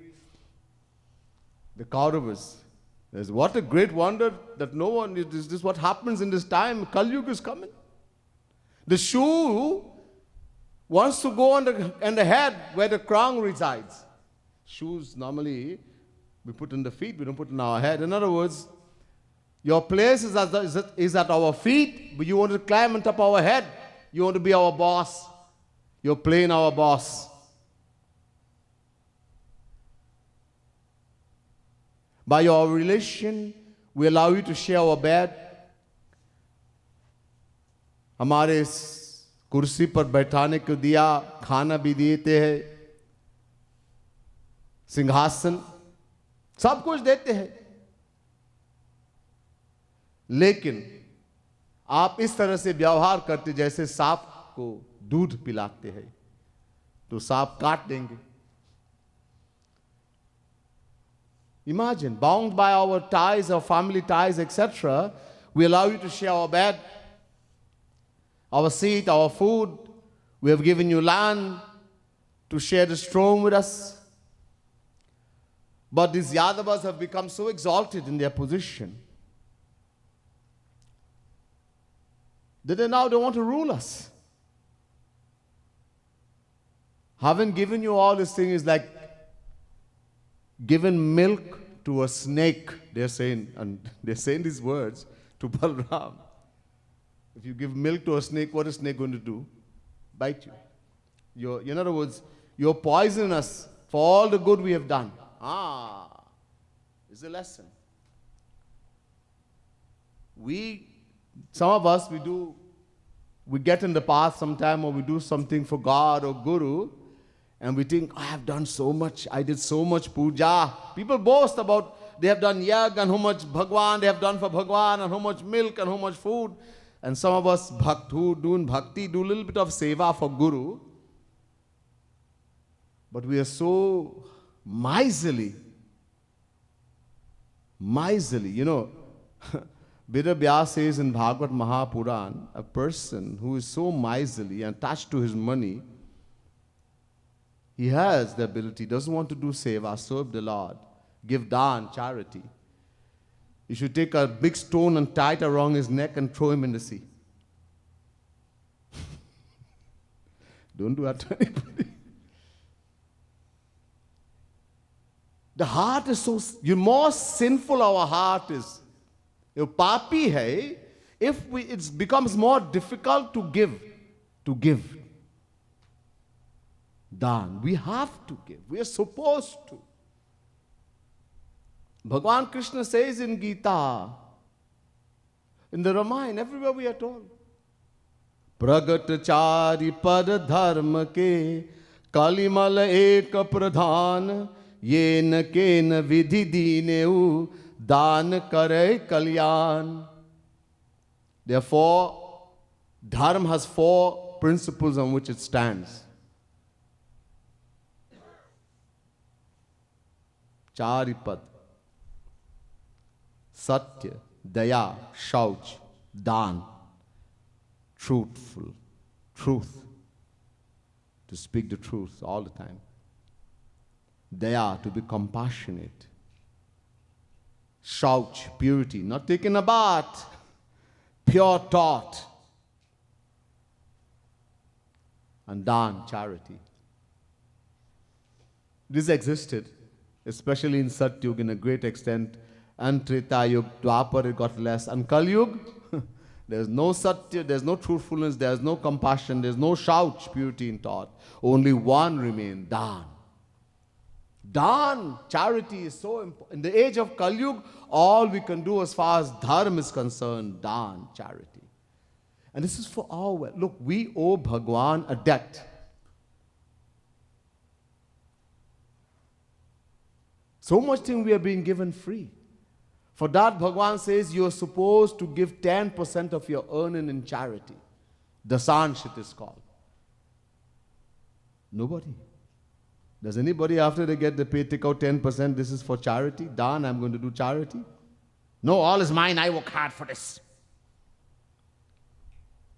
The Kauravas. What a great wonder that no one, is this what happens in this time? Kali Yuga is coming. The shoe wants to go on the head where the crown resides. Shoes normally we put in the feet, we don't put in our head. In other words, your place is at our feet, but you want to climb on top of our head. You want to be our boss. You're playing our boss. By your relation, we allow you to share our bed. हमारे कुर्सी पर बैठाने को दिया, खाना भी देते हैं, सिंहासन, सब कुछ देते हैं. लेकिन आप इस तरह से व्यवहार करते जैसे सांप को दूध पिलाते हैं, तो सांप काट देंगे. Imagine, bound by our ties, our family ties, etc., we allow you to share our bed, our seat, our food. We have given you land to share the throne with us. But these Yadavas have become so exalted in their position that they now don't want to rule us. Having given you all these things is like given milk to a snake, they're saying, and they're saying these words to Balram. If you give milk to a snake, what is a snake going to do? Bite you. In other words, you're poisoning us for all the good we have done. Is a lesson. Some of us, we get in the path sometime, or we do something for God or Guru, and we think, I have done so much, I did so much puja. People boast about they have done yag and how much Bhagwan they have done for Bhagwan, and how much milk and how much food. And some of us who doing bhakti do a little bit of seva for Guru, but we are so miserly. You know, Bidar Vyas says in Bhagavad Mahapuran, a person who is so miserly and attached to his money, he has the ability, doesn't want to do seva, serve the Lord, give dan, charity. You should take a big stone and tie it around his neck and throw him in the sea. Don't do that to anybody. The heart is so, the more sinful our heart is, if papi hai, it becomes more difficult to give. Dan. We have to give. We are supposed to. Bhagwan Krishna says in Gita, in the Ramayana, everywhere we are told, Pragat chari pad dharma ke kalimal ek pradhan yen ken vidhi dineu dan kare kalyan. Therefore, dharma has 4 principles on which it stands. Charipad, Satya, Daya, Shauch, Dan, truthful, truth, to speak the truth all the time. Daya, to be compassionate. Shauch, purity, not taking a bath, pure thought. And Dan, charity. This existed, especially in Satyug in a great extent, and Treta Yug, Dwapar it got less, and Kali Yug, there's no Satya, there's no truthfulness, there's no compassion, there's no shouch, purity in thought. Only one remains, Dan. Dan, charity is so important. In the age of Kali Yug, all we can do as far as dharma is concerned, Dan, charity. And this is for our well. Look, we owe Bhagwan a debt. So much thing we are being given free. For that, Bhagwan says you are supposed to give 10% of your earning in charity. Dasansh it is called. Nobody. Does anybody after they get the pay take out 10%, this is for charity? Dan, I'm going to do charity? No, all is mine, I work hard for this.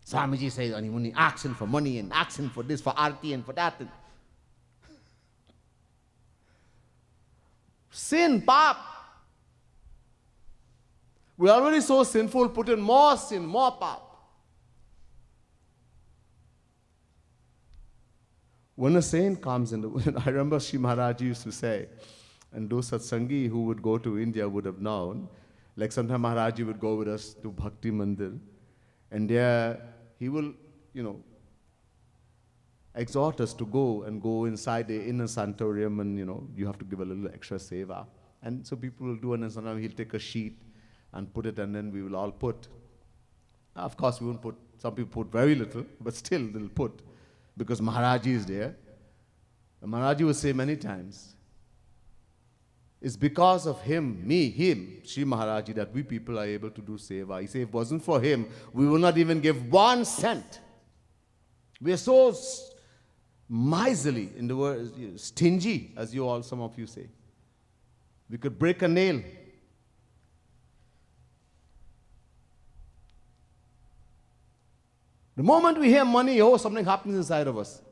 Swamiji says, Animuni, asking for money and asking for this, for arti and for that. Sin, pap. We're already so sinful, put in more sin, more pap. When a saint comes in, I remember Shri Maharaj used to say, and those satsangi who would go to India would have known, like sometimes Maharaj would go with us to Bhakti Mandir, and there he will, exhort us to go inside the inner sanatorium, and you have to give a little extra seva. And so people will do, and then sometimes he'll take a sheet and put it, and then we will all put. Of course, we won't put, some people put very little, but still they'll put, because Maharaji is there. And Maharaji will say many times, it's because of him, Shri Maharaji, that we people are able to do seva. He said, if it wasn't for him, we will not even give 1 cent. We are so miserly, in the word, stingy, as some of you say. We could break a nail. The moment we hear money, something happens inside of us.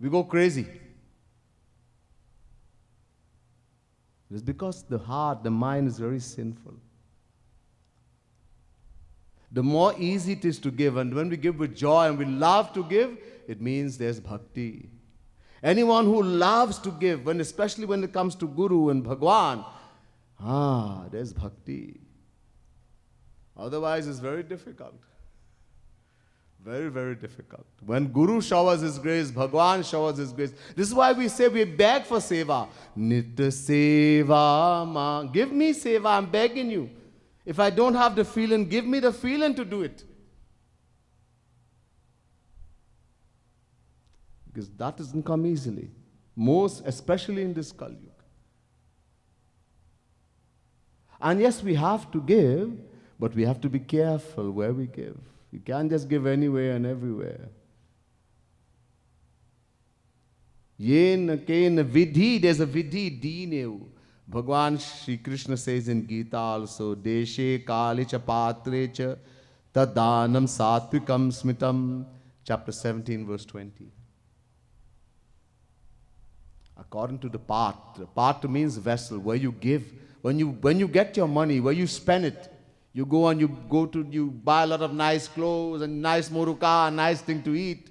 We go crazy. It's because the heart, the mind is very sinful. The more easy it is to give, and when we give with joy and we love to give, it means there's bhakti. Anyone who loves to give, especially when it comes to Guru and Bhagwan, there's bhakti. Otherwise, it's very difficult. Very, very difficult. When Guru showers his grace, Bhagwan showers his grace. This is why we say we beg for seva. Nitya seva ma. Give me seva, I'm begging you. If I don't have the feeling, give me the feeling to do it. Because that doesn't come easily. Most, especially in this Kali Yuga. And yes, we have to give, but we have to be careful where we give. You can't just give anywhere and everywhere. Yen ken vidhi, there's a vidhi, dineu. Bhagwan Shri Krishna says in Gita also, Deshe kale cha patre cha tadanam satvikam smitam. Chapter 17, verse 20. According to the part means vessel, where you give. When you get your money, where you spend it, you buy a lot of nice clothes and nice moruka, nice thing to eat,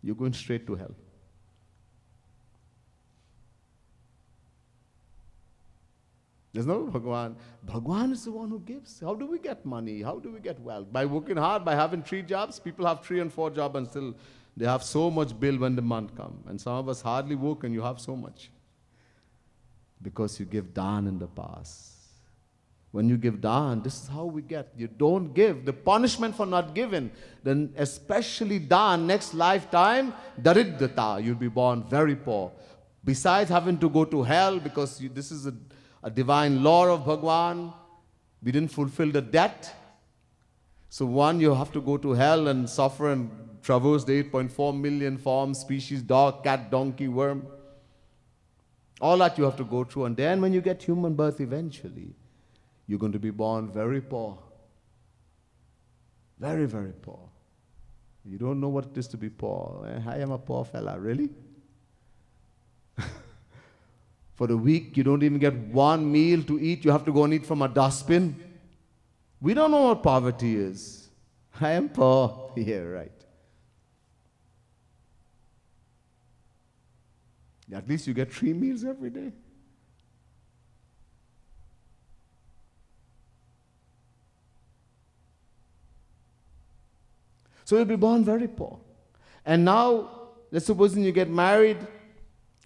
you're going straight to hell. There's no Bhagwan. Bhagwan is the one who gives. How do we get money? How do we get wealth? By working hard, by having 3 jobs. People have 3 and 4 jobs and still they have so much bill when the month comes. And some of us hardly work and you have so much. Because you give daan in the past. When you give daan, this is how we get. You don't give. The punishment for not giving, then especially daan, next lifetime, daridata, you'll be born very poor. Besides having to go to hell, because this is a divine law of Bhagwan, we didn't fulfill the debt. So one, you have to go to hell and suffer and traverse the 8.4 million forms, species, dog, cat, donkey, worm. All that you have to go through. And then when you get human birth eventually, you're going to be born very poor. Very, very poor. You don't know what it is to be poor. I am a poor fella, really? For the week, you don't even get one meal to eat. You have to go and eat from a dustbin. We don't know what poverty is. I am poor. Yeah, right. At least you get 3 meals every day. So you'll be born very poor. And now, let's suppose you get married.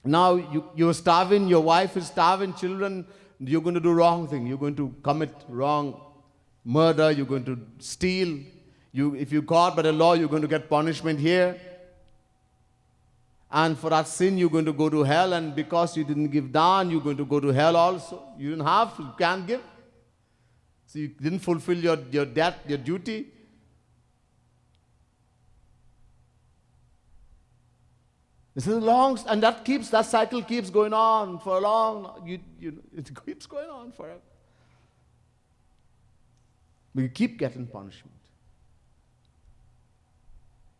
Now you're starving, your wife is starving, children, you're going to do wrong thing. You're going to commit wrong murder, you're going to steal. If you're caught by the law, you're going to get punishment here. And for that sin, you're going to go to hell. And because you didn't give daan, you're going to go to hell also. You didn't have, you can't give. So you didn't fulfill your debt, your duty. This is long, and that cycle keeps going on for a long, it keeps going on forever. But you keep getting punishment.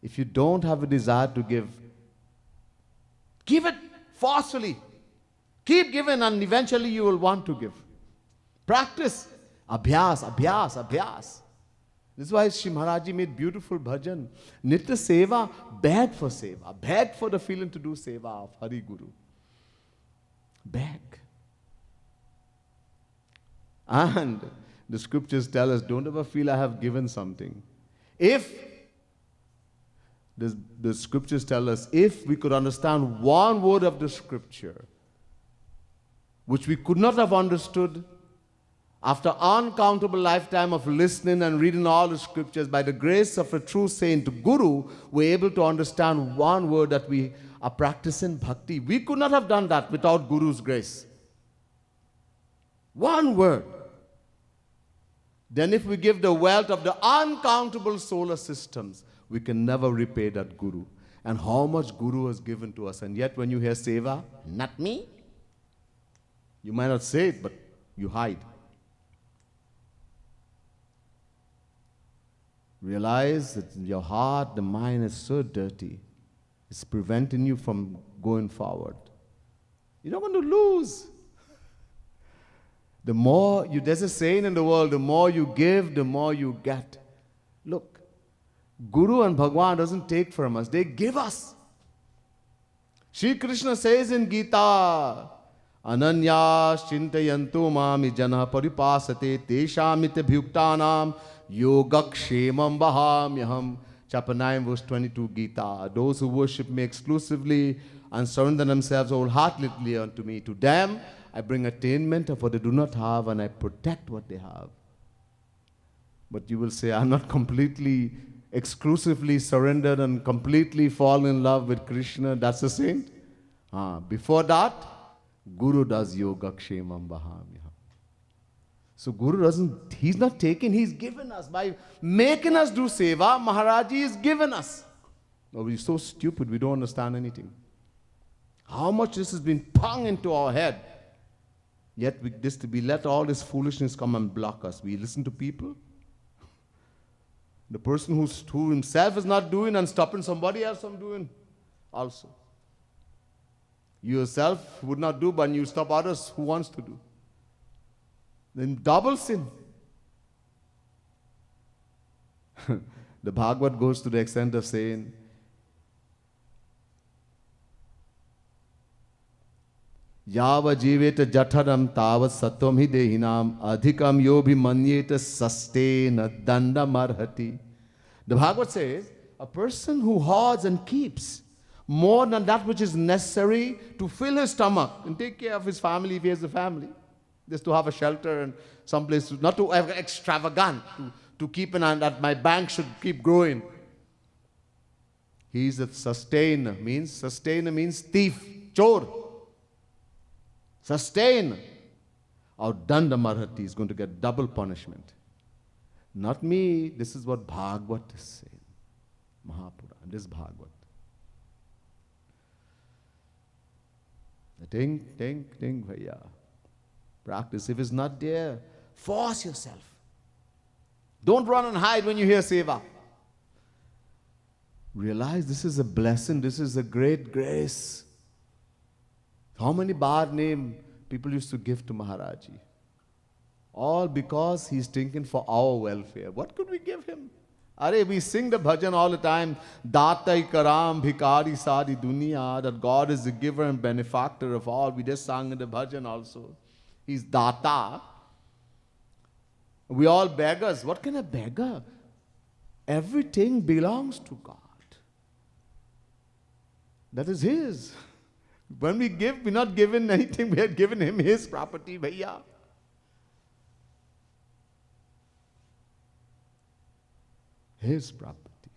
If you don't have a desire to give it forcefully. Keep giving and eventually you will want to give. Practice. Abhyas, abhyas, abhyas. This is why Shri Maharaji made beautiful bhajan. Nitya seva, beg for seva. Beg for the feeling to do seva of Hari Guru. Beg. And the scriptures tell us, don't ever feel I have given something. The scriptures tell us, if we could understand one word of the scripture, which we could not have understood after uncountable lifetime of listening and reading all the scriptures, by the grace of a true saint, Guru, we're able to understand one word that we are practicing bhakti. We could not have done that without Guru's grace. One word. Then if we give the wealth of the uncountable solar systems, we can never repay that Guru. And how much Guru has given to us. And yet when you hear seva, not me. You might not say it, but you hide. Realize that your heart, the mind is so dirty. It's preventing you from going forward. You're not going to lose. There's a saying in the world, the more you give, the more you get. Look, Guru and Bhagwan doesn't take from us, they give us. Shri Krishna says in Gita, Ananya Shintayantu Mami Jana Paripasate Teshamite Bhuktanam Yogakshemam Bahamyaham chapter 9, verse 22, Gita. Those who worship me exclusively and surrender themselves wholeheartedly unto me, to them I bring attainment of what they do not have, and I protect what they have. But you will say, I'm not completely, exclusively surrendered and completely fall in love with Krishna. That's a saint. Before that, Guru does yoga kshemam bahamya. So Guru doesn't, he's not taking, he's given us. By making us do seva, Maharaji has given us. No, we're so stupid, we don't understand anything. How much this has been pung into our head. Yet we let all this foolishness come and block us. We listen to people. The person who himself is not doing and stopping somebody else from doing also. You yourself would not do, but you stop others who wants to do. Then double sin. The Bhagavad goes to the extent of saying, Yava jiveta jataram tavat sattvam hi dehinam adhikam yobhi manyeta sustena dandam arhati. The Bhagavad says, a person who hoards and keeps more than that which is necessary to fill his stomach and take care of his family if he has a family, just to have a shelter and someplace, not to have extravagant, to keep an eye that my bank should keep growing. He is a sustainer means thief, chor. Sustain. Our Dandamarhati is going to get double punishment. Not me, this is what Bhagavad is saying. Mahapurana, this Bhagavad. Think, bhaiya. Practice. If it's not there, force yourself. Don't run and hide when you hear seva. Realize this is a blessing, this is a great grace. How many bar name people used to give to Maharaji? All because he's thinking for our welfare. What could we give him? Are we sing the bhajan all the time, Datai Karam Bhikari Sari Dunya, that God is the giver and benefactor of all. We just sang in the bhajan also. He's Data. We all beggars. What can a beggar? Everything belongs to God. That is his. When we give, we're not given anything, we have given him his property, bhaiya. His property.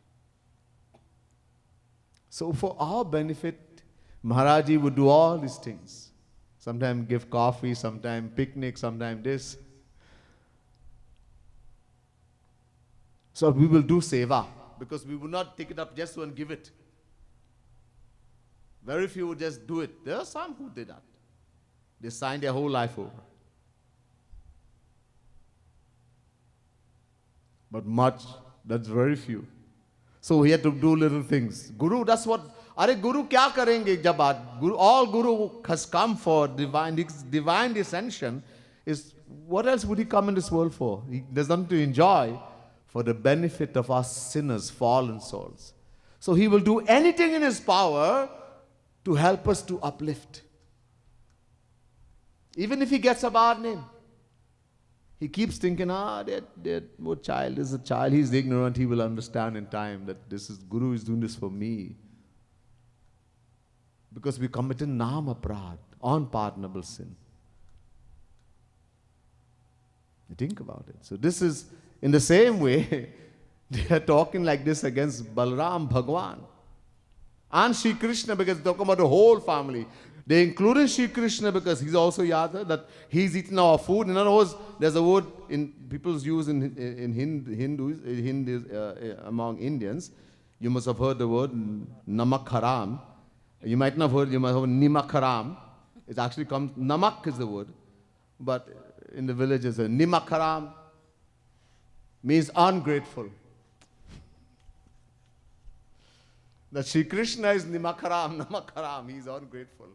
So for our benefit, Maharaji would do all these things. Sometimes give coffee, sometimes picnic, sometimes this. So we will do seva, because we will not take it up just to and give it. Very few would just do it. There are some who did that. They signed their whole life over. But much, that's very few. So he had to do little things. Guru, that's what, Are Guru kya karenge jab Guru, all Guru has come for divine descension is, what else would he come in this world for? There's nothing to enjoy for the benefit of us sinners, fallen souls. So he will do anything in his power to help us to uplift. Even if he gets a bad name. He keeps thinking, that child is a child, he's ignorant, he will understand in time that this is, Guru is doing this for me. Because we committed nama prad, unpardonable sin. You think about it. So this is, in the same way, they are talking like this against Balram, Bhagwan. And Shri Krishna, because they're talking about the whole family. They included Shri Krishna because he's also Yada, that he's eating our food. In other words, there's a word in people's use in Hindus, among Indians. You must have heard the word namak haram. You might not have heard, you might have heard nimak haram. It actually comes, namak is the word. But in the villages, nimak haram means ungrateful. That Shri Krishna is nimak haram, namak haram, he's ungrateful.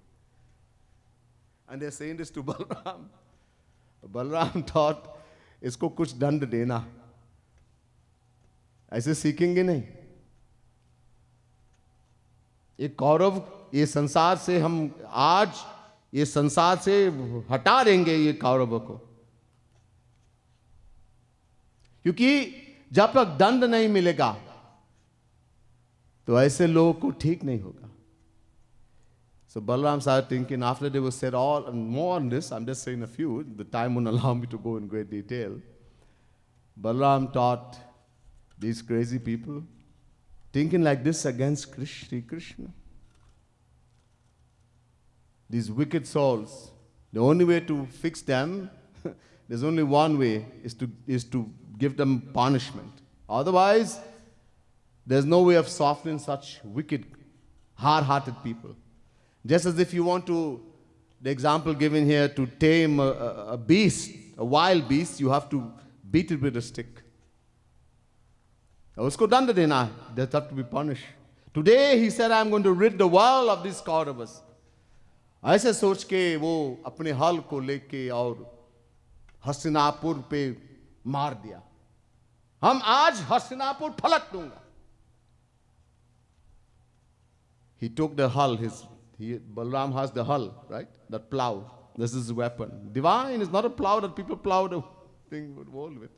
And they're saying this to Balram. Balram thought, इसको कुछ दंड देना. ऐसे सीखेंगे नहीं. ये कौरव, ये संसार से हम आज ये संसार से हटा देंगे ये कौरवों को. क्योंकि जब तक दंड नहीं मिलेगा, तो ऐसे लोगों को ठीक नहीं होगा. So Balaram started thinking, after they were said all and more on this, I'm just saying a few, the time won't allow me to go in great detail. Balaram taught these crazy people thinking like this against Sri Krishna. These wicked souls, the only way to fix them, there's only one way, is to give them punishment. Otherwise, there's no way of softening such wicked, hard-hearted people. Just as if you want to, the example given here, to tame a beast, a wild beast, you have to beat it with a stick. Usko danda dena hai. They have to be punished. Today he said, I'm going to rid the world of these Kauravas. ऐसे सोच के वो अपने हल को लेके और हस्तिनापुर पे मार दिया. हम आज हस्तिनापुर फलक दूंगा. He took the hull, Balaram has the hull, right? That plow. This is his weapon. Divine is not a plow that people plow the thing with wall with.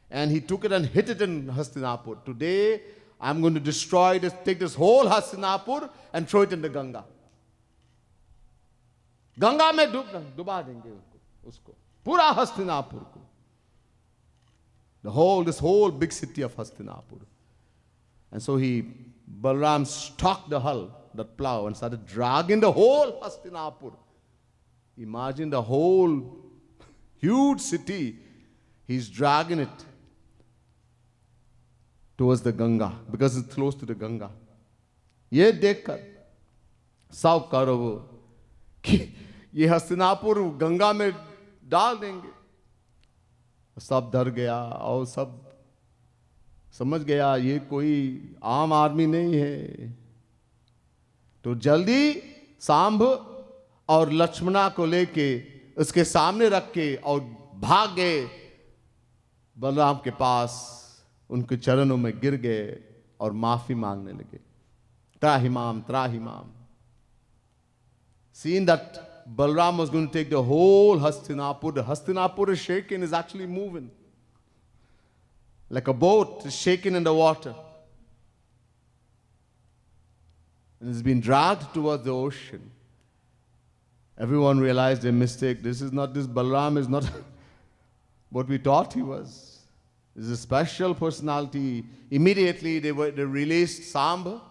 And he took it and hit it in Hastinapur. Today, I'm going to destroy this, take this whole Hastinapur and throw it in the Ganga. Ganga mein duba denge usko. Pura Hastinapur ko. This whole big city of Hastinapur. And so Balaram struck the hull, that plow, and started dragging the whole Hastinapur. Imagine the whole huge city. He's dragging it towards the Ganga because it's close to the Ganga. ये देखकर सब कौरव कि ये हस्तिनापुर गंगा में डाल देंगे. सब डर गया और सब समझ गया ये कोई आम आदमी नहीं है. तो जल्दी सांब और लक्ष्मणा को लेके उसके सामने रख के और भाग गए बलराम के पास. उनके चरणों में गिर गए और माफी मांगने लगे. त्राहिमाम त्राहिमाम. Seeing that Balaram was going to take the whole Hastinapur, the Hastinapur is shaking, is actually moving. Like a boat is shaking in the water. And it's been dragged towards the ocean. Everyone realized their mistake. This Balaram is not what we thought he was. He's a special personality. Immediately they released Samba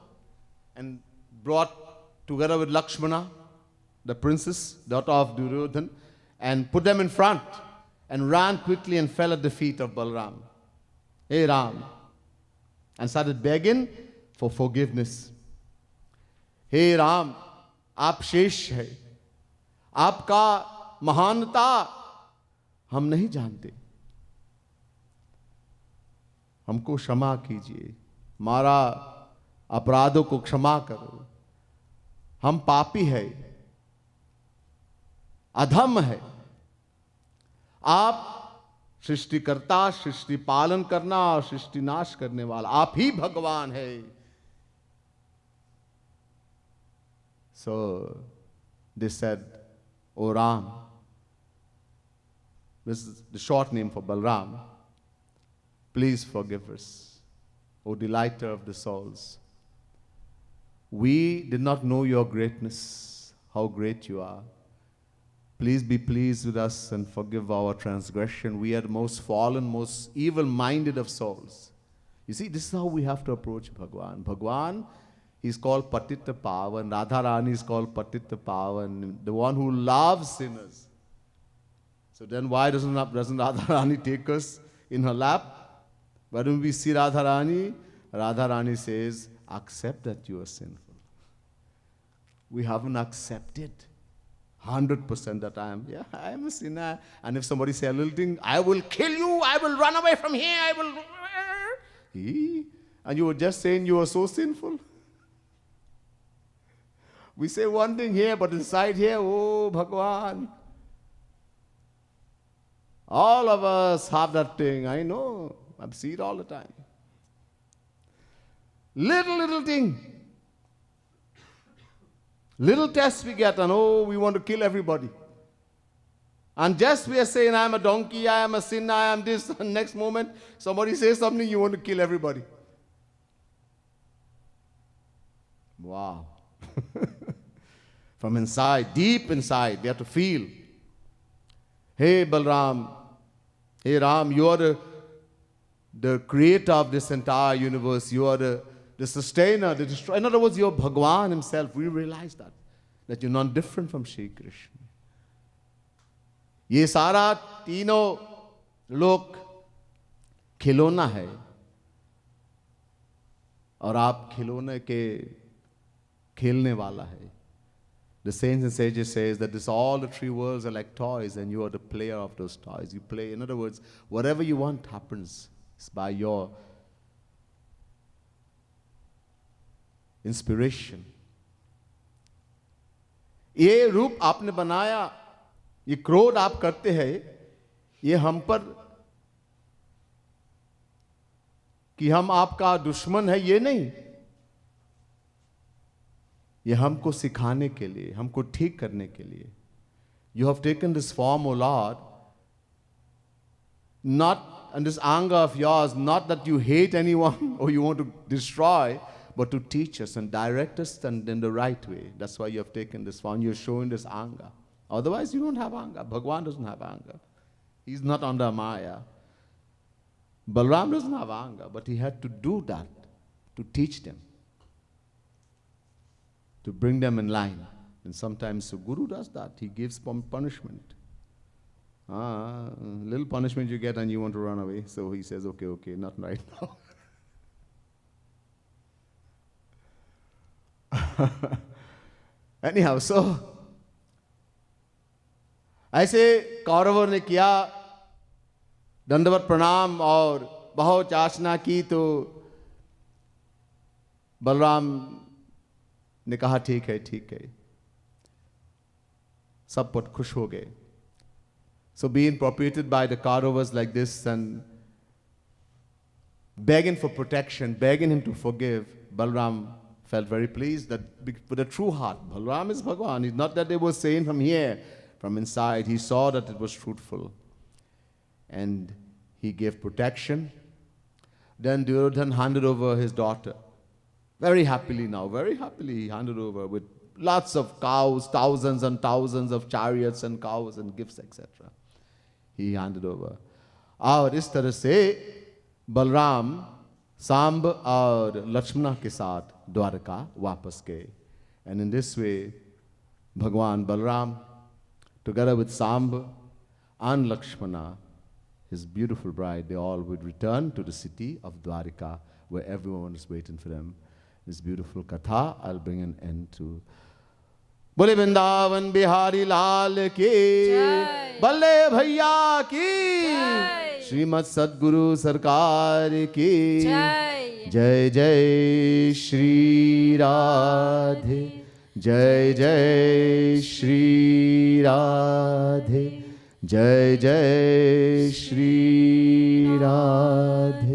and brought together with Lakshmana, the princess, daughter of Duryodhan, and put them in front and ran quickly and fell at the feet of Balaram. Hey Ram. And started begging for forgiveness. Hey Ram, आप शेष है. आपका महानता हम नहीं जानते. हमको क्षमा कीजिए. हमारा अपराधों को क्षमा करो. हम पापी है, अधम है. आप सृष्टिकर्ता, सृष्टि पालन करना और सृष्टि नाश करने वाला, आप ही भगवान है. So they said, O Ram, this is the short name for Balaram, please forgive us, O delighter of the souls. We did not know your greatness, how great you are. Please be pleased with us and forgive our transgression. We are the most fallen, most evil-minded of souls. You see, this is how we have to approach Bhagwan. Bhagwan, he's called Patita Pavan. Radharani is called Patita Pavan, the one who loves sinners. So then why doesn't Radharani take us in her lap? When we see Radharani says, accept that you are sinful. We haven't accepted 100% that I am a sinner. And if somebody say a little thing, I will kill you, I will run away from here, I will... And you were just saying you are so sinful. We say one thing here, but inside here, oh, Bhagwan. All of us have that thing, I know. I see it all the time. Little thing. Little tests we get, and oh, we want to kill everybody. And just we are saying, I am a donkey, I am a sinner, I am this, and next moment, somebody says something, you want to kill everybody. Wow. From inside, deep inside, we have to feel. Hey Balram, hey Ram, you are the creator of this entire universe. You are the sustainer, the destroyer. In other words, you're Bhagwan himself. We realize that you're not different from Shri Krishna. ये सारा तीनों लोक खिलौना है और आप खिलौने के खेलने वाला है. The saints and sages says that this all the three worlds are like toys and you are the player of those toys. You play. In other words, whatever you want happens. It's by your inspiration. ये रूप आपने बनाया, ये क्रोध आप करते हैं, ये हम पर कि हम आपका दुश्मन है, ये नहीं. ये हमको सिखाने के लिए, हमको ठीक करने के लिए. You have taken this form, O Lord, not, and this anger of yours, not that you hate anyone or you want to destroy, but to teach us and direct us and in the right way. That's why you have taken this form. You're showing this anger. Otherwise, you don't have anger. Bhagwan doesn't have anger. He's not under Maya. Balram doesn't have anger, but he had to do that to teach them, to bring them in line. And sometimes the Guru does that. He gives punishment. Little punishment you get and you want to run away. So he says, okay, not right now. Anyhow, so ऐसे कौरवों ने किया, दंडवत प्रणाम और बहुत याचना की, तो बलराम ने कहा ठीक है. सब बहुत खुश हो गए. So being propitiated by the Kauravas like this and begging for protection, begging him to forgive, Balram felt very pleased that with a true heart, Balram is Bhagwan. It's not that they were saying from here, from inside. He saw that it was truthful. And he gave protection. Then Duryodhana handed over his daughter. Very happily he handed over with lots of cows, thousands and thousands of chariots and cows and gifts, etc. He handed over. और इस तरह से बलराम सांब और लक्ष्मणा के साथ द्वारका वापस गए. And in this way, Bhagwan Balram, together with Samba and Lakshmana, his beautiful bride, they all would return to the city of Dwarika, where everyone is waiting for them. This beautiful katha, I'll bring an end to. बोले वृंदावन बिहारी लाल की, बल्ले भैया की, श्रीमद सद्गुरु सरकार की जय. जय श्री राधे, जय जय श्री राधे, जय जय श्री राधे.